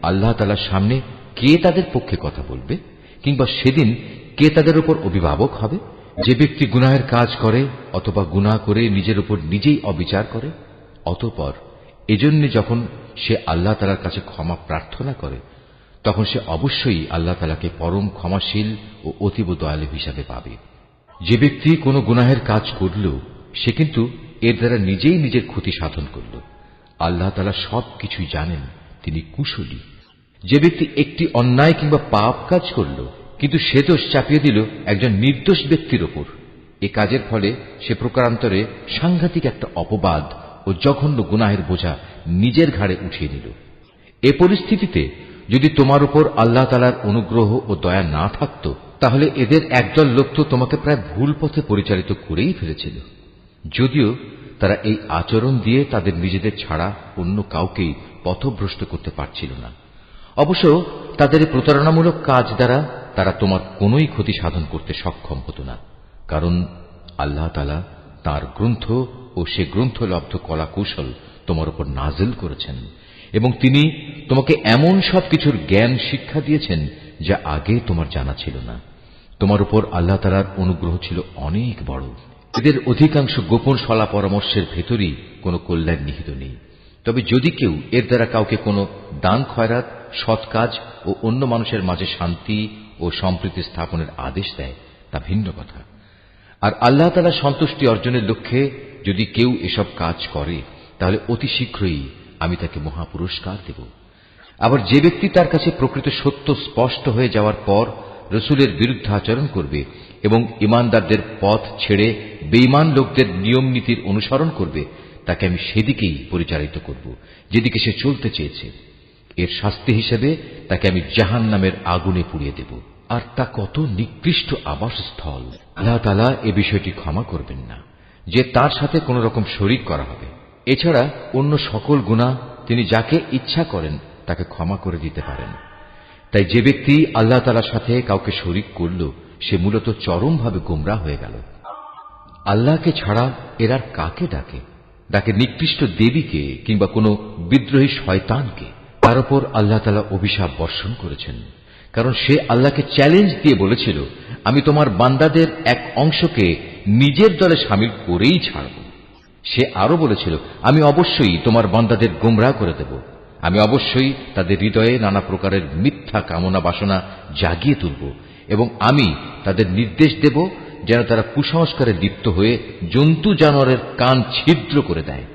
আল্লাহ তাআলার সামনে কে তাদের পক্ষে কথা বলবে, কিংবা সেদিন কে তাদের উপর অভিভাবক হবে? যে ব্যক্তি গুনাহের কাজ করে অথবা গুনাহ করে নিজের উপর নিজেই অবিচার করে, অতঃপর এজন্য যখন সে আল্লাহ তাআলার কাছে ক্ষমা প্রার্থনা করে, তখন সে অবশ্যই আল্লাহ তাআলাকে পরম ক্ষমাশীল ও অতীব দয়ালু হিসাবে পাবে। যে ব্যক্তি কোনো গুনাহের কাজ করল, সে কিন্তু এর দ্বারা নিজেই নিজের ক্ষতি সাধন করল। আল্লাহ তাআলা সবকিছুই জানেন, তিনি কুশলী। যে ব্যক্তি একটি অন্যায় কিংবা পাপ কাজ করল, কিন্তু সে দোষ চাপিয়ে দিল একজন নির্দোষ ব্যক্তির ওপর, এ কাজের ফলে সে প্রকারান্তরে সাংঘাতিক একটা অপবাদ ও জঘন্য গুনাহের বোঝা নিজের ঘাড়ে উঠিয়ে নিল। এ পরিস্থিতিতে যদি তোমার উপর আল্লাহ তাআলার অনুগ্রহ ও দয়া না থাকত, তাহলে এদের একদল লোক তো তোমাকে প্রায় ভুল পথে পরিচালিত করেই ফেলেছিল। যদিও তারা এই আচরণ দিয়ে তাদের নিজেদের ছাড়া অন্য কাউকেই পথভ্রষ্ট করতে পারছিল না। অবশ্য তাদের এই প্রতারণামূলক কাজ দ্বারা তারা তোমার কোনোই ক্ষতি সাধন করতে সক্ষম হতো না, কারণ আল্লাহ তাআলা তাঁর গ্রন্থ ও সে গ্রন্থলব্ধ কলা কৌশল তোমার উপর নাজিল করেছেন, এবং তিনি তোমাকে এমন সবকিছুর জ্ঞান শিক্ষা দিয়েছেন যা আগে তোমার জানা ছিল না। তোমার উপর আল্লাহ তাআলার অনুগ্রহ ছিল অনেক বড়। এদের অধিকাংশ গোপন সলা পরামর্শের ভেতরই কোনো কল্যাণ নিহিত নেই। তবে যদি কেউ এর দ্বারা কাউকে কোনো দান খয়রাত, সৎ কাজ ও অন্য মানুষের মাঝে শান্তি ও সম্প্রীতি স্থাপনের আদেশ দেয়, তা ভিন্ন কথা। আর আল্লাহ তাআলা সন্তুষ্টি অর্জনের লক্ষ্যে যদি কেউ এসব কাজ করে, তাহলে অতি শীঘ্রই আমি তাকে মহাপুরস্কার দেব। আবার যে ব্যক্তি তার কাছে প্রকৃত সত্য স্পষ্ট হয়ে যাওয়ার পর রসুলের বিরুদ্ধে আচরণ করবে এবং ইমানদারদের পথ ছেড়ে বেঈমান লোকদের নিয়ম নীতির অনুসরণ করবে, তাকে আমি সেদিকেই পরিচালিত করব যেদিকে সে চলতে চেয়েছে। এর শাস্তি হিসেবে তাকে আমি জাহান্নামের আগুনে পুড়িয়ে দেব, আর তা কত নিকৃষ্ট আবাসস্থল। আল্লাহ তাআলা এ বিষয়টি ক্ষমা করবেন না যে তার সাথে কোন রকম শরীক করা হবে। এছাড়া অন্য সকল গুনাহ তিনি যাকে ইচ্ছা করেন তাকে ক্ষমা করে দিতে পারেন। তাই যে ব্যক্তি আল্লাহ তাআলার সাথে কাউকে শরীক করল, সে মূলত চরমভাবে গোমরাহ হয়ে গেল। আল্লাহকে ছাড়া এরা কাকে ডাকে? ডাকে নিকৃষ্ট দেবীকে কিংবা কোনো বিদ্রোহী শয়তানকে। তার উপর আল্লাহ তাআলা অভিশাপ বর্ষণ করেছেন, কারণ সে আল্লাহকে চ্যালেঞ্জ দিয়ে বলেছিল, আমি তোমার বান্দাদের এক অংশকে নিজের দলে শামিল করেই ছাড়ব। সে আরো বলেছিল, আমি অবশ্যই তোমার বান্দাদের গোমরাহ করে দেব, আমি অবশ্যই তাদের হৃদয়ে নানা প্রকারের মিথ্যা কামনা বাসনা জাগিয়ে তুলব, এবং আমি তাদের নির্দেশ দেব যেন তারা কুসংস্কারে লিপ্ত হয়ে জন্তু জানোয়ারের কান ছিদ্র করে দেয়।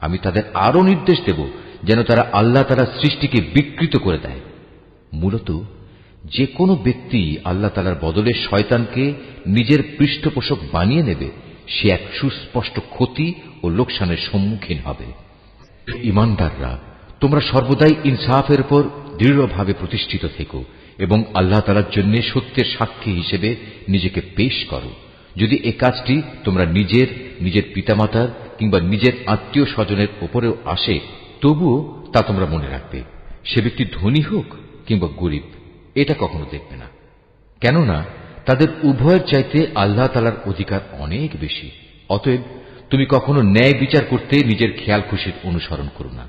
আমি তাদের আরো নির্দেশ দেব যেন তারা আল্লাহ তাআলার সৃষ্টিকে বিকৃত করে দেয়। মূলত যে কোনো ব্যক্তি আল্লাহ তাআলার বদলে শয়তানকে নিজের পৃষ্ঠপোষক বানিয়ে নেবে, সে এক সুস্পষ্ট ক্ষতি ও লোকসানের সম্মুখীন হবে। ঈমানদাররা, তোমরা সর্বদাই ইনসাফের উপর দৃঢ়ভাবে প্রতিষ্ঠিত থেকো এবং আল্লাহ তাআলার জন্য সত্যের সাক্ষী হিসেবে নিজেকে পেশ করো। যদি এ কাজটি তোমরা নিজের পিতামাতার কিংবা নিজের আত্মীয় স্বজনের উপরেও আসে, তবুও তা তোমরা মনে রাখবে, সে ব্যক্তি ধনী হোক কিংবা গরিব, এটা কখনো দেখবে না। কেননা তাদের উভয়ের চাইতে আল্লাহ তাআলার অধিকার অনেক বেশি। অতএব তুমি কখনো ন্যায় বিচার করতে নিজের খেয়াল খুশির অনুসরণ করো না।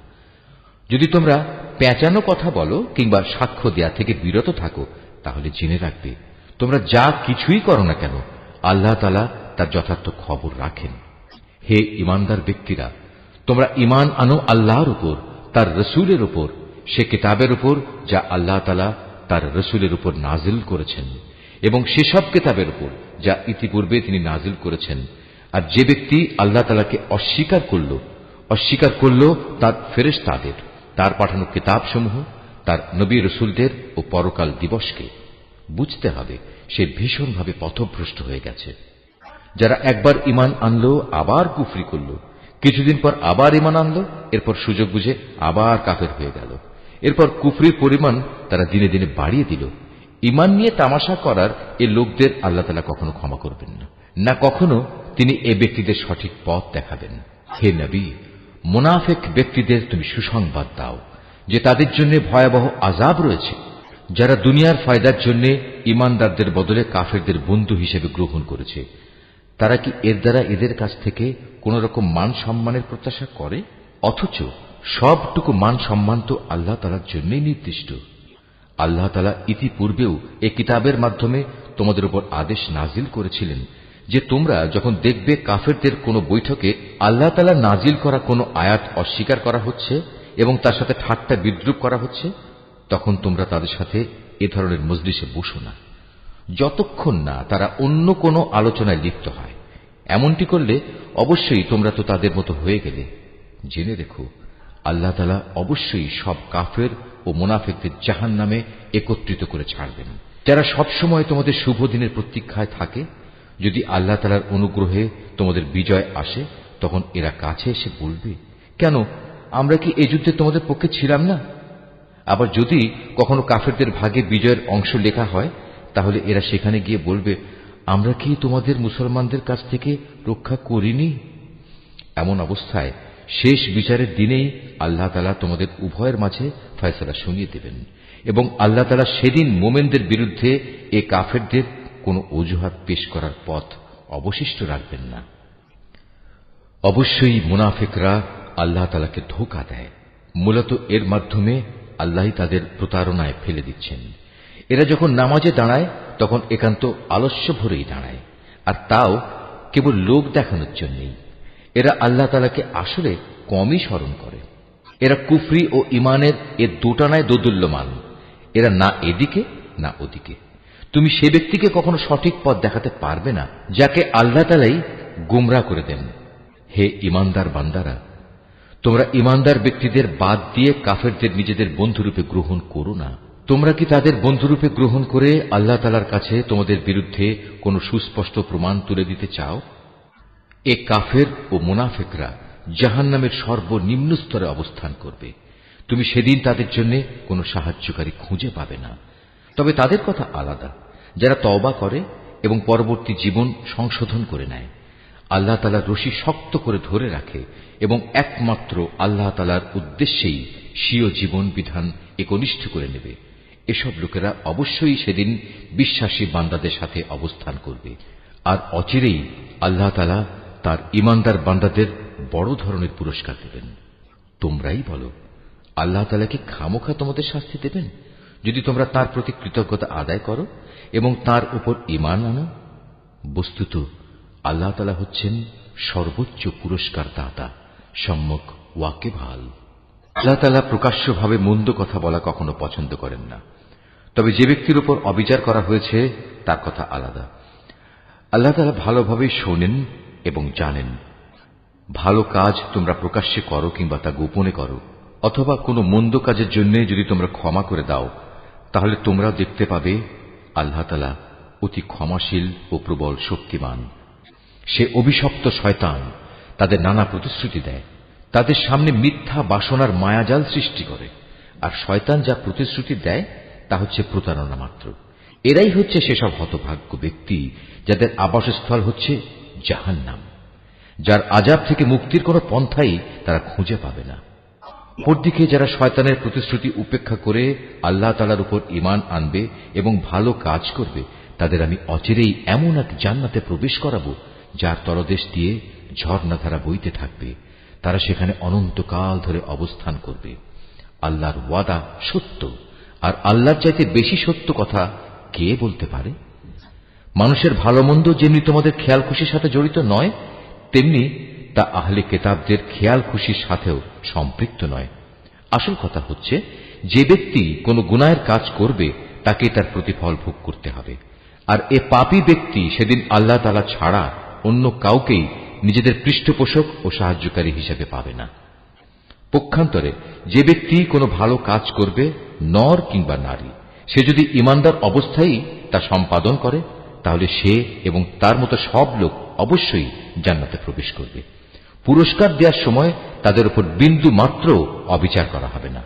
যদি তোমরা পেঁচানো কথা বলো কিংবা সাক্ষ্য দেয়া থেকে বিরত থাকো, তাহলে জেনে রাখবে, তোমরা যা কিছুই করো না কেন, আল্লাহ তাআলা তার যথার্থ খবর রাখেন। হে ঈমানদার ব্যক্তিরা, তোমরা ঈমান আনো আল্লাহর উপর, তার রসুলের উপর, সে কিতাবের উপর যা আল্লাহ তাআলা তার রসুলের উপর নাজিল করেছেন, এবং সেসব কিতাবের উপর যা ইতিপূর্বে তিনি নাজিল করেছেন। আর যে ব্যক্তি আল্লাহ তাআলাকে অস্বীকার করল তার ফেরেশতাদের, তার পাঠানো কিতাবসমূহ, তার নবী রসুলদের ও পরকাল দিবসকে, বুঝতে হবে সে ভীষণভাবে পথভ্রষ্ট হয়ে গেছে। যারা একবার ঈমান আনলো আবার কুফরি করল, কিছুদিন পর আবার ঈমান আনলো, এরপর সুযোগ বুঝে আবার কাফের হয়ে গেল, এরপর কুফরির পরিমাণ তারা দিনে দিনে বাড়িয়ে দিল। ঈমান নিয়ে তামাশা করার এ লোকদের আল্লাহ তাআলা কখনো ক্ষমা করবেন না, না কখনো তিনি এ ব্যক্তিদের সঠিক পথ দেখাবেন। হে নবী, মুনাফিক ব্যক্তিদের তুমি সুসংবাদ দাও যে তাদের জন্য ভয়াবহ আযাব রয়েছে, যারা দুনিয়ার ফায়দার জন্য ঈমানদারদের বদলে কাফেরদের বন্ধু হিসেবে গ্রহণ করেছে। তারা কি এর দ্বারা এদের কাছ থেকে কোন রকম মান সম্মানের প্রত্যাশা করে? অথচ সবটুকু মান সম্মান তো আল্লাহ তাআলার জন্যই নির্দিষ্ট। আল্লাহ তাআলা ইতিপূর্বেও এই কিতাবের মাধ্যমে তোমাদের উপর আদেশ নাজিল করেছিলেন যে তোমরা যখন দেখবে কাফেরদের কোন বৈঠকে আল্লাহ তাআলা নাজিল করা কোন আয়াত অস্বীকার করা হচ্ছে এবং তার সাথে ঠাট্টা বিদ্রূপ করা হচ্ছে, তখন তোমরা তাদের সাথে এ ধরনের মজলিসে বসো না, যতক্ষণ না তারা অন্য কোনো আলোচনায় লিপ্ত হয়। এমনটি করলে অবশ্যই তোমরা তো তাদের মতো হয়ে গেলে। জেনে রেখো, আল্লাহ তাআলা অবশ্যই সব কাফের ও মুনাফিকদের জাহান্নামে একত্রিত করে ছাড়বেন। যারা সবসময় তোমাদের শুভ দিনের প্রতীক্ষায় থাকে, যদি আল্লাহ তাআলার অনুগ্রহে তোমাদের বিজয় আসে, তখন এরা কাছে এসে বলবে, কেন আমরা কি এই যুদ্ধে তোমাদের পক্ষে ছিলাম না? আবার যদি কখনো কাফেরদের ভাগে বিজয়ের অংশ লেখা হয়, তাহলে এরা সেখানে গিয়ে বলবে, আমরা কি তোমাদের মুসলমানদের কাছ থেকে রক্ষা করিনি? এমন অবস্থায় শেষ বিচারের দিনেই আল্লাহ তাআলা তোমাদের উভয়ের মাঝে ফয়সালা শুনিয়ে দেবেন এবং আল্লাহ তাআলা সেদিন মোমেনদের বিরুদ্ধে এ কাফেরদের কোনো অজুহাত পেশ করার পথ অবশিষ্ট রাখবেন না। অবশ্যই মুনাফিকরা আল্লাহ তাআলাকে ধোঁকা দেয়। মূলত এর মাধ্যমে আল্লাহই তাদের প্রতারণায় ফেলে দিচ্ছেন। এরা যখন নামাজে দাঁড়ায় তখন একান্ত আলস্য ভরেই দাঁড়ায়, আর তাও কেবল লোক দেখানোর জন্যই। এরা আল্লাহ তাআলাকে আসলে কমই স্মরণ করে। এরা কুফরি ও ইমানের এ দুটানায় দোদুল্যমান। এরা না এদিকে না ওদিকে। তুমি সে ব্যক্তিকে কখনো সঠিক পথ দেখাতে পারবে না যাকে আল্লাহ তাআলাই গুমরাহ করে দেন। হে ইমানদার বান্দারা, তোমরা ইমানদার ব্যক্তিদের বাদ দিয়ে কাফেরদের নিজেদের বন্ধুরূপে গ্রহণ করো না। তোমরা কি তাদের বন্ধুরূপে গ্রহণ করে আল্লাহ তাআলার কাছে তোমাদের বিরুদ্ধে কোনো সুস্পষ্ট প্রমাণ তুলে দিতে চাও? এ কাফের ও মুনাফিকরা জাহান্নামের সর্বনিম্ন স্তরে অবস্থান করবে। তুমি সেদিন তাদের জন্য কোনো সাহায্যকারী খুঁজে পাবে না। তবে তাদের কথা আলাদা, যারা তওবা করে এবং পরবর্তী জীবন সংশোধন করে নেয়, আল্লাহ তাআলার রশি শক্ত করে ধরে রাখে এবং একমাত্র আল্লাহ তাআলার উদ্দেশ্যেই স্বীয় জীবন বিধান একনিষ্ঠ করে নেবে। এসব লোকেরা অবশ্যই সেদিন বিশ্বাসী বান্দাদের সাথে অবস্থান করবে। আর অচিরেই আল্লাহ তাআলা তার ঈমানদার বান্দাদের বড় ধরনের পুরস্কার দেবেন। তোমরাই বলো, আল্লাহ তাআলা কি খামোখা তোমাদের শাস্তি দেবেন যদি তোমরা তার প্রতি কৃতজ্ঞতা আদায় করো এবং তার উপর ঈমান আনো? বস্তুত আল্লাহ তাআলা হচ্ছেন সর্বোচ্চ পুরস্কার দাতা, সম্যক ওয়াকিবহাল। আল্লাহ তাআলা প্রকাশ্যভাবে মন্দ কথা বলা কখনো পছন্দ করেন না। তবে যে ব্যক্তির উপর অবিচার করা হয়েছে তার কথা আলাদা। আল্লাহ তাআলা ভালোভাবেই শোনেন এবং জানেন। ভালো কাজ তোমরা প্রকাশ্যে করো কিংবা তা গোপনে করো, অথবা কোনো মন্দ কাজের জন্য যদি তোমরা ক্ষমা করে দাও, তাহলে তোমরা দেখতে পাবে আল্লাহ তাআলা অতি ক্ষমাশীল ও প্রবল শক্তিমান। সে অভিশপ্ত শয়তান তাদের নানা প্রতিশ্রুতি দেয়, তাদের সামনে মিথ্যা বাসনার মায়াজাল সৃষ্টি করে, আর শয়তান যা প্রতিশ্রুতি দেয় তা হচ্ছে প্রতারণা মাত্র। এরাই হচ্ছে সেসব হতভাগ্য ব্যক্তি যাদের আবাসস্থল হচ্ছে জাহান্নাম, যার আযাব থেকে মুক্তির কোনো পন্থাই তারা খুঁজে পাবে না। অপরদিকে যারা শয়তানের প্রতিশ্রুতি উপেক্ষা করে আল্লাহ তাআলার উপর ঈমান আনবে এবং ভালো কাজ করবে, তাদের আমি অচিরেই এমন এক জান্নাতে প্রবেশ করাবো যার তলদেশ দিয়ে ঝর্ণাধারা বইতে থাকবে। তারা সেখানে অনন্তকাল ধরে অবস্থান করবে। আল্লাহর ওয়াদা সত্য, আর আল্লাহর চাইতে বেশি সত্য কথা কে বলতে পারে? মানুষের ভালো মন্দ যেমনি তোমাদের খেয়াল খুশির সাথে জড়িত নয়, তেমনি তা আহলে কিতাবদের খেয়াল খুশির সাথেও সম্পৃক্ত নয়। আসল কথা হচ্ছে, যে ব্যক্তি কোনো গুনাহের কাজ করবে তাকে তার প্রতিফল ভোগ করতে হবে। আর এ পাপী ব্যক্তি সেদিন আল্লাহ তাআলা ছাড়া অন্য কাউকেই নিজেদের পৃষ্ঠপোষক ও সাহায্যকারী হিসেবে পাবে না। পক্ষান্তরে যে ব্যক্তি কোনো ভালো কাজ করবে, নর কিংবা নারী, সে যদি ঈমানদার অবস্থায় তা সম্পাদন করে, তাহলে সে এবং তার মতো সব লোক অবশ্যই জান্নাতে প্রবেশ করবে। পুরস্কার দেওয়ার সময় তাদের উপর বিন্দু মাত্র অবিচার করা হবে না।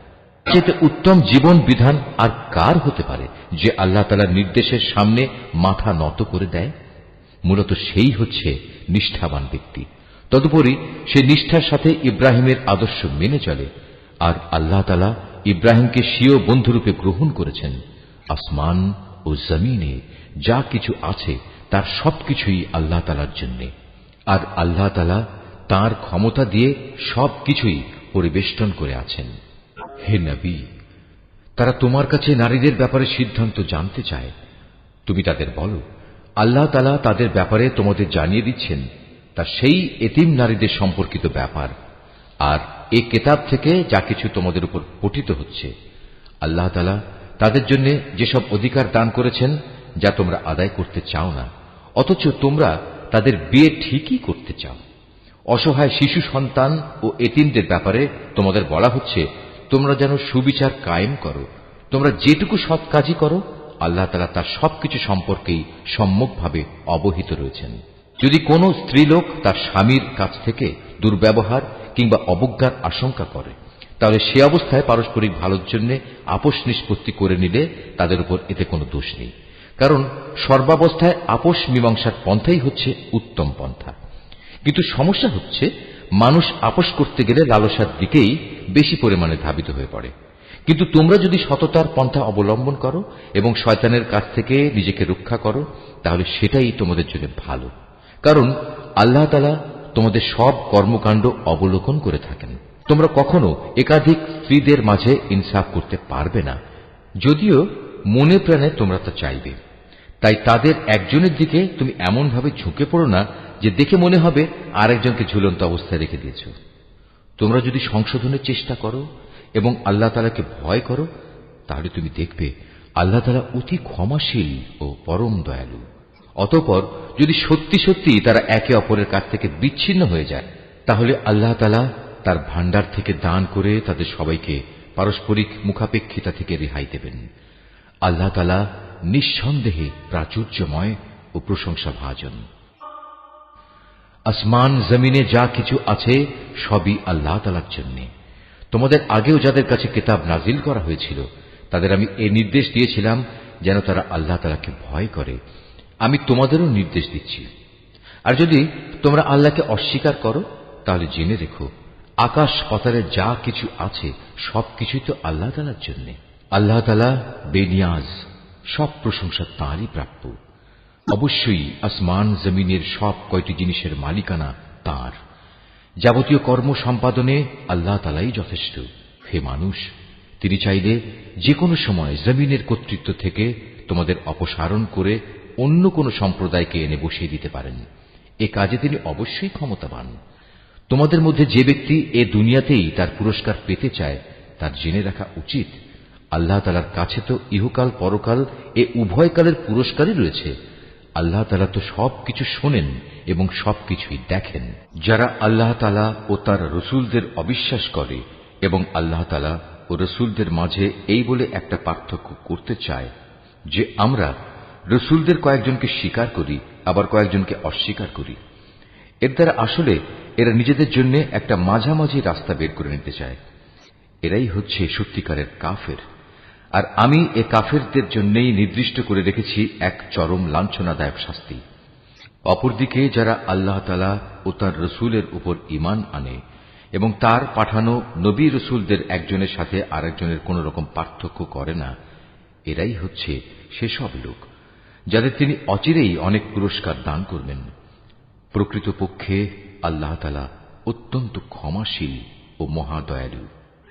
যেতে উত্তম জীবন বিধান আর কার হতে পারে যে আল্লাহ তাআলার নির্দেশের সামনে মাথা নত করে দেয়? মূলত সেই হচ্ছে নিষ্ঠাবান ব্যক্তি। তদুপরি সে নিষ্ঠার সাথে ইব্রাহিমের আদর্শ মেনে চলে। আর আল্লাহ তাআলা ইব্রাহিমকে স্বীয় বন্ধুরূপে গ্রহণ করেছেন। আসমান ও জমিনে যা কিছু আছে তার সবকিছুই আল্লাহ তাআলার জন্য, আর আল্লাহ তাআলা তাঁর ক্ষমতা দিয়ে সবকিছুই পরিবেষ্টন করে আছেন। হে নবী, তারা তোমার কাছে নারীদের ব্যাপারে সিদ্ধান্ত জানতে চায়। তুমি তাদের বলো, আল্লাহ তাআলা তাদের ব্যাপারে তোমাদের জানিয়ে দিচ্ছেন তা সেই এতিম নারীদের সম্পর্কিত ব্যাপার, আর এই কিতাব থেকে যা কিছু তোমাদের উপর পঠিত হচ্ছে। আল্লাহ তাআলা তাদের জন্য যেসব অধিকার দান করেছেন যা তোমরা আদায় করতে চাও না, অথচ তোমরা তাদের বিয়ে ঠিকই করতে চাও। অসহায় শিশু সন্তান ও এতিমদের ব্যাপারে তোমাদের বলা হচ্ছে তোমরা যেন সুবিচার কায়েম করো। তোমরা যেটুকু সৎ কাজই করো, আল্লাহ তাআলা তার সবকিছু সম্পর্কেই সম্যকভাবে অবহিত রয়েছেন। যদি কোনো স্ত্রীলোক তার স্বামীর কাছ থেকে দুর্ব্যবহার কিংবা অবজ্ঞার আশঙ্কা করে, তাহলে সে অবস্থায় পারস্পরিক ভালোর জন্য আপোষ নিষ্পত্তি করে নিলে তাদের উপর এতে কোনো দোষ নেই, কারণ সর্বাবস্থায় আপোষ মীমাংসার পন্থাই হচ্ছে উত্তম পন্থা। কিন্তু সমস্যা হচ্ছে মানুষ আপোষ করতে গেলে লালসার দিকেই বেশি পরিমাণে ধাবিত হয়ে পড়ে। কিন্তু তোমরা যদি সততার পন্থা অবলম্বন করো এবং শয়তানের কাছ থেকে নিজেকে রক্ষা করো, তাহলে সেটাই তোমাদের জন্য ভালো, কারণ আল্লাহ তাআলা তোমাদের সব কর্মকাণ্ড অবলোকন করে থাকেন। তোমরা কখনো একাধিক স্ত্রীদের মাঝে ইনসাফ করতে পারবে না, যদিও মনে প্রাণে তোমরা তা চাইবে। তাই তাদের একজনের দিকে তুমি এমন ভাবে ঝুঁকে পড়ো না যে দেখে মনে হবে আরেকজনকে ঝুলন্ত অবস্থায় রেখে দিয়েছ। তোমরা যদি সংশোধনের চেষ্টা করো এবং আল্লাহ তাআলাকে ভয় করো, তাহলে তুমি দেখবে আল্লাহ তাআলা অতি ক্ষমাশীল ও পরম দয়ালু। অতঃপর যদি সত্যি সত্যি তারা একে অপরের কাছ থেকে বিচ্ছিন্ন হয়ে যায়, তাহলে আল্লাহ তাআলা তার ভাণ্ডার থেকে দান করে তাদের সবাইকে পারস্পরিক মুখাপেক্ষিতা থেকে রেহাই দেবেন। আল্লাহ তাআলা নিঃসন্দেহে প্রাচুর্যময় ও প্রশংসাভাজন। আসমান জমিনে যা কিছু আছে সবই আল্লাহ তাআলার জন্য। তোমাদের আগেও যাদের কাছে কিতাব নাজিল করা হয়েছিল তাদের আমি এই নির্দেশ দিয়েছিলাম যেন তারা আল্লাহ তাআলাকে ভয় করে। আমি তোমাদেরও নির্দেশ দিচ্ছি। আর যদি তোমরা আল্লাহকে অস্বীকার করো, তাহলে জেনে রেখো আকাশ পাতালে যা কিছু আছে সবকিছুই তো আল্লাহ তাআলার জন্য। আল্লাহ তাআলা বেনিয়াজ, সব প্রশংসা তাঁরই প্রাপ্য। অবশ্যই আসমান জমিনের সব কয়টি জিনিসের মালিকানা তাঁর। যাবতীয় কর্ম সম্পাদনে আল্লাহ তাআলাই যথেষ্ট। হে মানুষ, তিনি চাইলে যে কোনো সময় জমিনের কর্তৃত্ব থেকে তোমাদের অপসারণ করে অন্য কোন সম্প্রদায়কে এনে বসিয়ে দিতে পারেন। এ কাজে তিনি অবশ্যই ক্ষমতাবান। তোমাদের মধ্যে যে ব্যক্তি এ দুনিয়াতেই তার পুরস্কার পেতে চায়, তার জেনে রাখা উচিত আল্লাহ তাআলার কাছে তো ইহকাল পরকাল এ উভয়কালের পুরস্কারই রয়েছে। আল্লাহ তাআলা তো সবকিছু শোনেন এবং সবকিছুই দেখেন। যারা আল্লাহ তাআলা ও তার রসুলদের অবিশ্বাস করে এবং আল্লাহ তাআলা ও রসুলদের মাঝে এই বলে একটা পার্থক্য করতে চায় যে আমরা রসুলদের কয়েকজনকে স্বীকার করি আবার কয়েকজনকে অস্বীকার করি, এর দ্বারা আসলে এরা নিজেদের জন্য একটা মাঝামাঝি রাস্তা বের করে নিতে চায়। এরাই হচ্ছে সত্যিকারের কাফের। আর আমি এ কাফেরদের জন্যই নির্দিষ্ট করে রেখেছি এক চরম লাঞ্ছনাদায়ক শাস্তি। অপরদিকে যারা আল্লাহ তাআলা ও তার রসুলের উপর ঈমান আনে এবং তার পাঠানো নবী রসুলদের একজনের সাথে আরেকজনের কোন রকম পার্থক্য করে না, এরাই হচ্ছে সেসব লোক যাদের তিনি অচিরেই অনেক পুরস্কার দান করবেন। প্রকৃতপক্ষে আল্লাহ তাআলা অত্যন্ত ক্ষমাশীল ও মহাদয়ালু।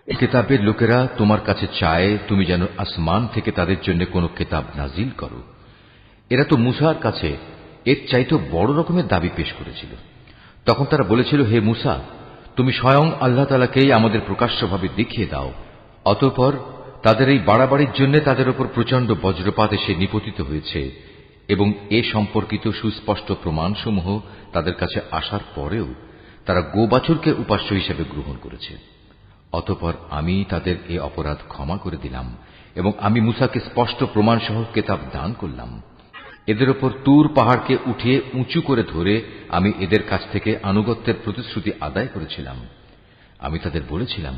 কিতাবের লোকেরা তোমার কাছে চায় তুমি যেন আসমান থেকে তাদের জন্য কোন কিতাব নাজিল করো। এরা তো মূসার কাছে এর চাইতে বড় রকমের দাবি পেশ করেছিল। তখন তারা বলেছিল, হে মূসা, তুমি স্বয়ং আল্লাহ তাআলাকেই আমাদের প্রকাশ্যভাবে দেখিয়ে দাও। অতঃপর তাদের এই বাড়াবাড়ির জন্য তাদের উপর প্রচন্ড বজ্রপাত এসে নিপতিত হয়েছে এবং এ সম্পর্কিত সুস্পষ্ট প্রমাণসমূহ তাদের কাছে আসার পরেও তারা গোবাছুরকে উপাস্য হিসেবে গ্রহণ করেছে। অতঃপর আমি তাদের এ অপরাধ ক্ষমা করে দিলাম এবং আমি মূসাকে স্পষ্ট প্রমাণসহ কিতাব দান করলাম। এদের ওপর তুর পাহাড়কে উঠিয়ে উঁচু করে ধরে আমি এদের কাছ থেকে আনুগত্যের প্রতিশ্রুতি আদায় করেছিলাম। আমি তাদের বলেছিলাম,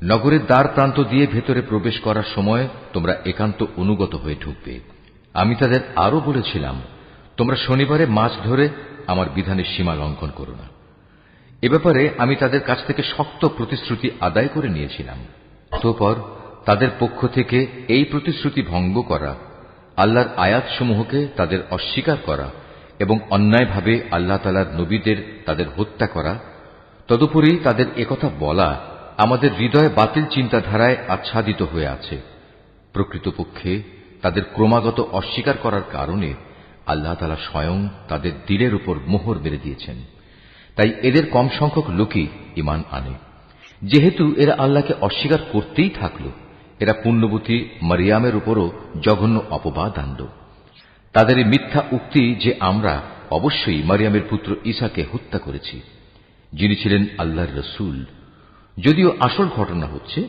নগরের দ্বার প্রান্ত দিয়ে ভেতরে প্রবেশ করার সময় তোমরা একান্ত অনুগত হয়ে ঢুকবে। আমি তাদের আরো বলেছিলাম, তোমরা শনিবারে মাছ ধরে আমার বিধানের সীমা লঙ্ঘন করো না। এ ব্যাপারে আমি তাদের কাছ থেকে শক্ত প্রতিশ্রুতি আদায় করে নিয়েছিলাম। অতঃপর তাদের পক্ষ থেকে এই প্রতিশ্রুতি ভঙ্গ করা, আল্লাহর আয়াতসমূহকে তাদের অস্বীকার করা এবং অন্যায়ভাবে আল্লাহ তাআলার নবীদের তাদের হত্যা করা, তদুপরি তাদের একথা বলা আমাদের হৃদয়ে বাতিল চিন্তাধারায় আচ্ছাদিত হয়ে আছে। প্রকৃতপক্ষে তাদের ক্রমাগত অস্বীকার করার কারণে আল্লাহ তাআলা স্বয়ং তাদের দিলের উপর মোহর মেরে দিয়েছেন। তাই এদের কম সংখ্যক লোকই ঈমান আনে। যেহেতু এরা আল্লাহকে অস্বীকার করতেই থাকল, এরা পুণ্যবতী মারিয়ামের উপরও জঘন্য অপবাদ আনল। তাদের এই মিথ্যা উক্তি যে আমরা অবশ্যই মারিয়ামের পুত্র ঈসাকে হত্যা করেছি, যিনি ছিলেন আল্লাহর রসূল, যদিও আসল ঘটনা হচ্ছে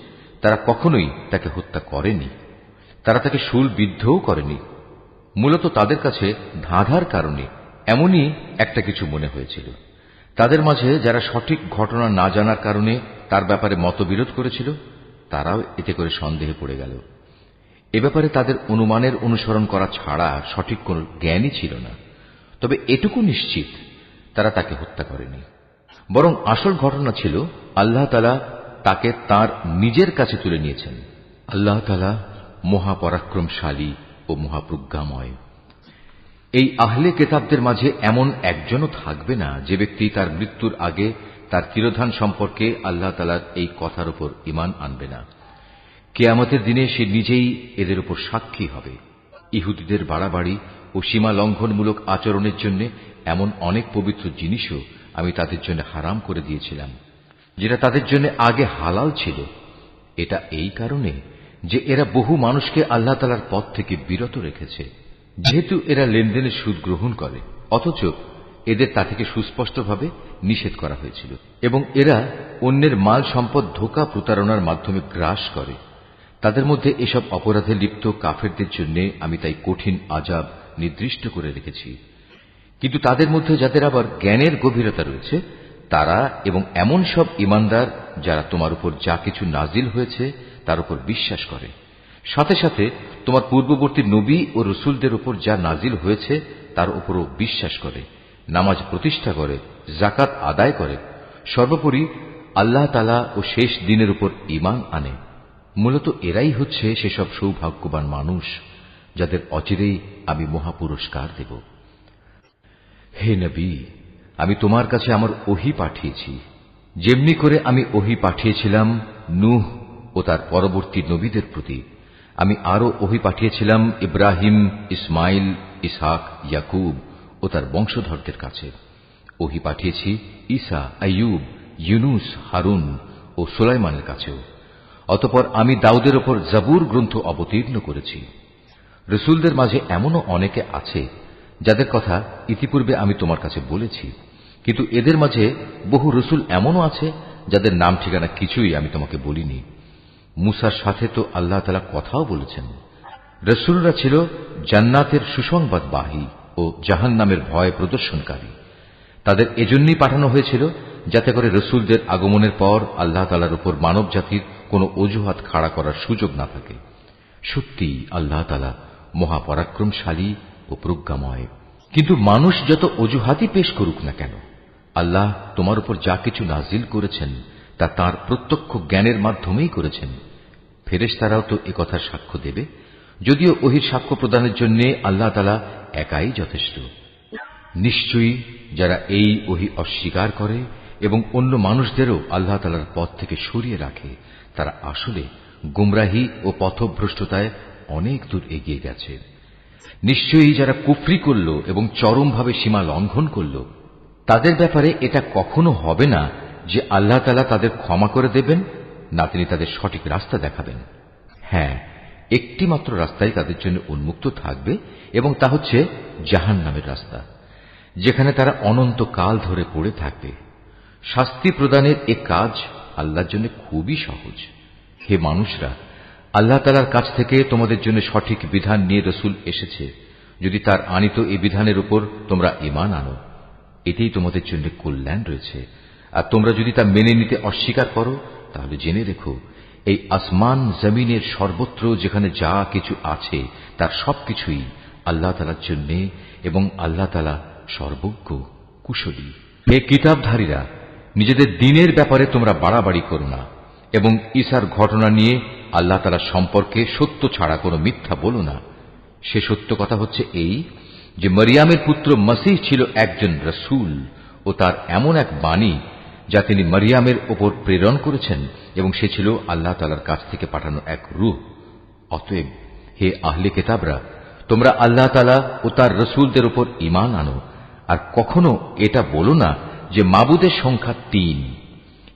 তারা কখনোই তাকে হত্যা করেনি, তারা তাকে শূলবিদ্ধও করেনি। মূলত তাদের কাছে ধাঁধার কারণে এমনই একটা কিছু মনে হয়েছিল। তাদের মাঝে যারা সঠিক ঘটনা না জানার কারণে তার ব্যাপারে মতবিরোধ করেছিল, তারাও এতে করে সন্দেহে পড়ে গেল। এ ব্যাপারে তাদের অনুমানের অনুসরণ করা ছাড়া সঠিক কোন জ্ঞানই ছিল না। তবে এটুকু নিশ্চিত, তারা তাকে হত্যা করেনি, বরং আসল ঘটনা ছিল আল্লাহ তাআলা তাকে তার নিজের কাছে তুলে নিয়েছেন। আল্লাহ তাআলা মহাপরাক্রমশালী ও মহাপ্রজ্ঞাময়। এই আহলে কেতাবদের মাঝে এমন একজনও থাকবে না যে ব্যক্তি তার মৃত্যুর আগে তার তিরোধান সম্পর্কে আল্লাহ তাআলার এই কথার উপর ঈমান আনবে না। কিয়ামতের দিনে সে নিজেই এদের উপর সাক্ষী হবে। ইহুদিদের বাড়াবাড়ি ও সীমা লঙ্ঘনমূলক আচরণের জন্য এমন অনেক পবিত্র জিনিসও আমি তাদের জন্য হারাম করে দিয়েছিলাম, যেটা তাদের জন্য আগে হালাল ছিল। এটা এই কারণে যে এরা বহু মানুষকে আল্লাহ তাআলার পথ থেকে বিরত রেখেছে। যেহেতু এরা লেনদেনের সুদ গ্রহণ করে, অথচ এদের তা থেকে সুস্পষ্টভাবে নিষেধ করা হয়েছিল, এবং এরা অন্যের মাল সম্পদ ধোঁকা প্রতারণার মাধ্যমে গ্রাস করে। তাদের মধ্যে এসব অপরাধে লিপ্ত কাফেরদের জন্য আমি তাই কঠিন আযাব নির্দিষ্ট করে রেখেছি। কিন্তু তাদের মধ্যে যাদের আবার জ্ঞানের গভীরতা রয়েছে, তারা এবং এমন সব ঈমানদার যারা তোমার উপর যা কিছু নাজিল হয়েছে তার উপর বিশ্বাস করে, সাথে সাথে তোমার পূর্ববর্তী নবী ও রসুলদের উপর যা নাজিল হয়েছে তার উপরও বিশ্বাস করে, নামাজ প্রতিষ্ঠা করে, যাকাত আদায় করে, সর্বোপরি আল্লাহ তাআলা ও শেষ দিনের উপর ঈমান আনে। মূলত এরাই হচ্ছে সেসব সৌভাগ্যবান মানুষ যাদের অচিরেই আমি মহাপুরস্কার দেব। হে নবী, আমি তোমার কাছে আমার ওহী পাঠিয়েছি, যেমনি করে আমি ওহী পাঠিয়েছিলাম নূহ ও তার পরবর্তী নবীদের প্রতি। আমি আরো ওহী পাঠিয়েছিলাম ইব্রাহিম, ইসমাইল, ইসহাক, ইয়াকুব ও তার বংশধরদের কাছে। ওহী পাঠিয়েছি ঈসা, আইয়ুব, ইউনুস, হারুন ও সুলাইমানের কাছেও। অতঃপর আমি দাউদের ওপর জাবুর গ্রন্থ অবতীর্ণ করেছি। রসুলদের মাঝে এমনও অনেকে আছে যাদের কথা ইতিপূর্বে আমি তোমার কাছে বলেছি, কিন্তু এদের মাঝে বহু রসুল এমনও আছে যাদের নাম ঠিকানা কিছুই আমি তোমাকে বলিনি। মুসার সাথে তো আল্লাহ তাআলা কথাও বলেছেন। রসুলরা ছিল জান্নাতের সুসংবাদবাহী ও জাহান্নামের ভয় প্রদর্শনকারী। তাদের এজন্যই পাঠানো হয়েছিল যাতে করে রসুলদের আগমনের পর আল্লাহ তাআলার উপর মানব জাতির কোন অজুহাত খাড়া করার সুযোগ না থাকে। সত্যি আল্লাহ তাআলা মহাপরাক্রমশালী ও প্রজ্ঞাময়। কিন্তু মানুষ যত অজুহাতই পেশ করুক না কেন, আল্লাহ তোমার উপর যা কিছু নাজিল করেছেন তা তাঁর প্রত্যক্ষ জ্ঞানের মাধ্যমেই করেছেন। ফেরেশতারাও তো একথার সাক্ষ্য দেবে, যদিও ওহীর সাক্ষ্য প্রদানের জন্য আল্লাহ তাআলা একাই যথেষ্ট। নিশ্চয়ই যারা এই ওহী অস্বীকার করে এবং অন্য মানুষদেরও আল্লাহ তাআলার পথ থেকে সরিয়ে রাখে, তারা আসলে গুমরাহী ও পথভ্রষ্টতায় অনেক দূর এগিয়ে গেছে। নিশ্চয়ই যারা কুফরি করল এবং চরমভাবে সীমা লঙ্ঘন করল, তাদের ব্যাপারে এটা কখনো হবে না যে আল্লাহ তাআলা তাদের ক্ষমা করে দেবেন, না তিনি তাদের সঠিক রাস্তা দেখাবেন। হ্যাঁ, একটি মাত্র রাস্তাই তাদের জন্য উন্মুক্ত থাকবে, এবং তা হচ্ছে জাহান্নামের রাস্তা, যেখানে তারা অনন্তকাল ধরে পড়ে থাকবে। শাস্তি প্রদানের এ কাজ আল্লাহর জন্য খুবই সহজ। হে মানুষরা, আল্লাহ তাআলার কাছ থেকে তোমাদের জন্য সঠিক বিধান নিয়ে রসুল এসেছে। যদি তার আনিত এই বিধানের উপর তোমরা ঈমান আনো, এতেই তোমাদের জন্য কল্যাণ রয়েছে। আর তোমরা যদি তা মেনে নিতে অস্বীকার করো, তাহলে জেনে রেখো এই আসমান জমিনের সর্বত্র যেখানে যা কিছু আছে তার সবকিছুই আল্লাহ তাআলার জন্য, এবং আল্লাহ তাআলা সর্বজ্ঞ, কুশলী। হে কিতাবধারীরা, নিজেদের দ্বীনের ব্যাপারে তোমরা বাড়াবাড়ি করো না, এবং ঈসার ঘটনা নিয়ে আল্লাহ তাআলা সম্পর্কে সত্য ছাড়া কোনো মিথ্যা বলো না। সে সত্য কথা হচ্ছে এই যে মরিয়ামের পুত্র মসীহ ছিল একজন রসূল ও তার এমন এক বাণী যা তিনি মরিয়ামের ওপর প্রেরণ করেছেন এবং সে ছিল আল্লাহ তাআলার কাছ থেকে পাঠানো এক রূহ। অতএব হে আহলে কিতাবরা, তোমরা আল্লাহ তাআলা ও তার রসূলদের উপর ঈমান আনো, আর কখনো এটা বলো না যে মাবুদের সংখ্যা ৩।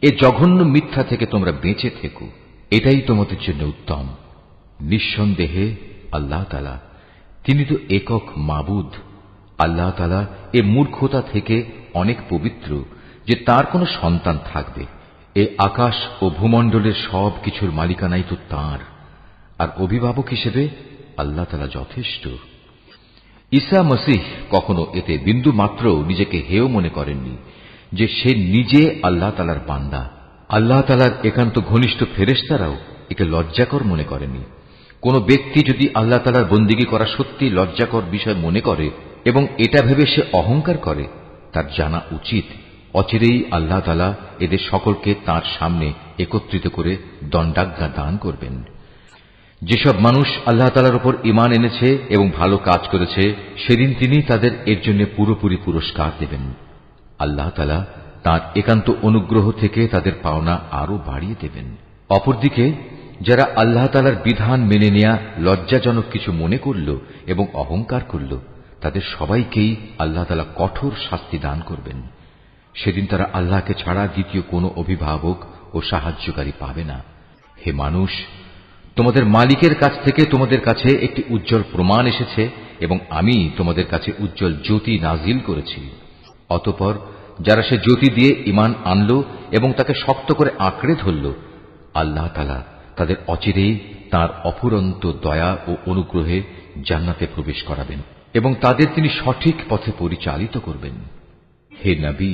এ জঘন্য মিথ্যা থেকে তোমরা বেঁচে থেকো, এটাই তোমাদের জন্য উত্তম। নিঃসন্দেহে আল্লাহ তাআলা তিনি তো একক মাবুদ। আল্লাহ তাআলা এ মূর্খতা থেকে অনেক পবিত্র যে তার কোনো সন্তান থাকবে। এ আকাশ ও ভূমণ্ডলের সব কিছুর মালিকানাই তো তাঁর, আর অভিভাবক হিসেবে আল্লাহ তাআলা যথেষ্ট। ঈসা মসীহ কখনো এতে বিন্দু মাত্র নিজেকে হেয় মনে করেননি যে সে নিজে আল্লাহ তাআলার বান্দা। আল্লাহ তাআলার একান্ত ঘনিষ্ঠ ফেরেশতারাও একে লজ্জাকর মনে করেনি। কোন ব্যক্তি যদি আল্লাহ তাআলার বন্দিগি করা সত্যি লজ্জাকর বিষয় মনে করে এবং এটা ভেবে সে অহংকার করে, তার জানা উচিত অচিরেই আল্লাহ তাআলা এদের সকলকে তাঁর সামনে একত্রিত করে দণ্ডাজ্ঞা দান করবেন। যেসব মানুষ আল্লাহ তাআলার উপর ঈমান এনেছে এবং ভালো কাজ করেছে, সেদিন তিনি তাদের এর জন্য পুরোপুরি পুরস্কার দেবেন। আল্লাহ তাআলা তাঁর একান্ত অনুগ্রহ থেকে তাদের পাওনা আরো বাড়িয়ে দেবেন। অপরদিকে যারা আল্লাহ তাআলার বিধান মেনে নেয়া লজ্জাজনক কিছু মনে করল এবং অহংকার করল, তাদের সবাইকেই আল্লাহ তাআলা কঠোর শাস্তি দান করবেন। সেদিন তারা আল্লাহকে ছাড়া দ্বিতীয় কোনো অভিভাবক ও সাহায্যকারী পাবে না। হে মানুষ, তোমাদের মালিকের কাছ থেকে তোমাদের কাছে একটি উজ্জ্বল প্রমাণ এসেছে এবং আমি তোমাদের কাছে উজ্জ্বল জ্যোতি নাজিল করেছি। অতঃপর যারা সে জ্যোতি দিয়ে ঈমান আনল এবং তাকে শক্ত করে আঁকড়ে ধরল, আল্লাহ তাআলা তাদের অচিরেই তাঁর অফুরন্ত দয়া ও অনুগ্রহে জান্নাতে প্রবেশ করাবেন এবং তাদের তিনি সঠিক পথে পরিচালিত করবেন। হে নবী,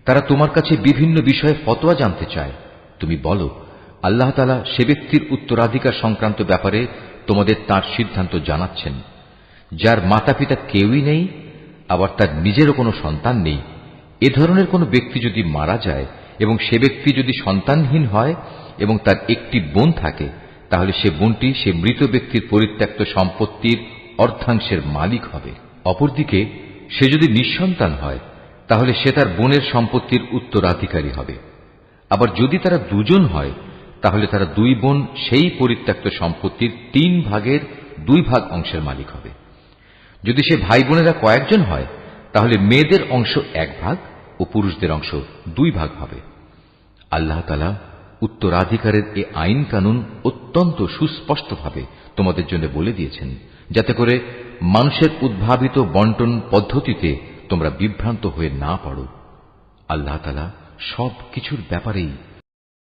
তারা তোমার কাছে বিভিন্ন বিষয়ে ফতোয়া জানতে চায়। তুমি বলো, আল্লাহ তাআলা সে ব্যক্তির উত্তরাধিকার সংক্রান্ত ব্যাপারে তোমাদের তাঁর সিদ্ধান্ত জানাচ্ছেন, যার মাতা পিতা কেউই নেই, আবার তার নিজেরও কোনো সন্তান নেই। এ ধরনের কোনো ব্যক্তি যদি মারা যায় এবং সে ব্যক্তি যদি সন্তানহীন হয় এবং তার একটি বোন থাকে, তাহলে সে বোনটি সে মৃত ব্যক্তির পরিত্যক্ত সম্পত্তির অর্ধাংশের মালিক হবে। অপরদিকে সে যদি নিঃসন্তান হয়, তাহলে সে তার বোনের সম্পত্তির উত্তরাধিকারী হবে। আবার যদি তারা দুজন হয়, তাহলে তারা দুই বোন সেই পরিত্যক্ত সম্পত্তির 3 ভাগের 2 ভাগ অংশের মালিক হবে। যদি সে ভাই বোনেরা কয়েকজন হয়, তাহলে মেয়েদের অংশ 1 ভাগ ও পুরুষদের অংশ 2 ভাগ হবে। আল্লাহ তাআলা উত্তরাধিকারের এ আইন কানুন অত্যন্ত সুস্পষ্টভাবে তোমাদের জন্য বলে দিয়েছেন, যাতে করে মানুষের উদ্ভাবিত বন্টন পদ্ধতিতে তোমরা বিভ্রান্ত হয়ে না পড়ো। আল্লাহ তাআলা সব কিছুর ব্যাপারেই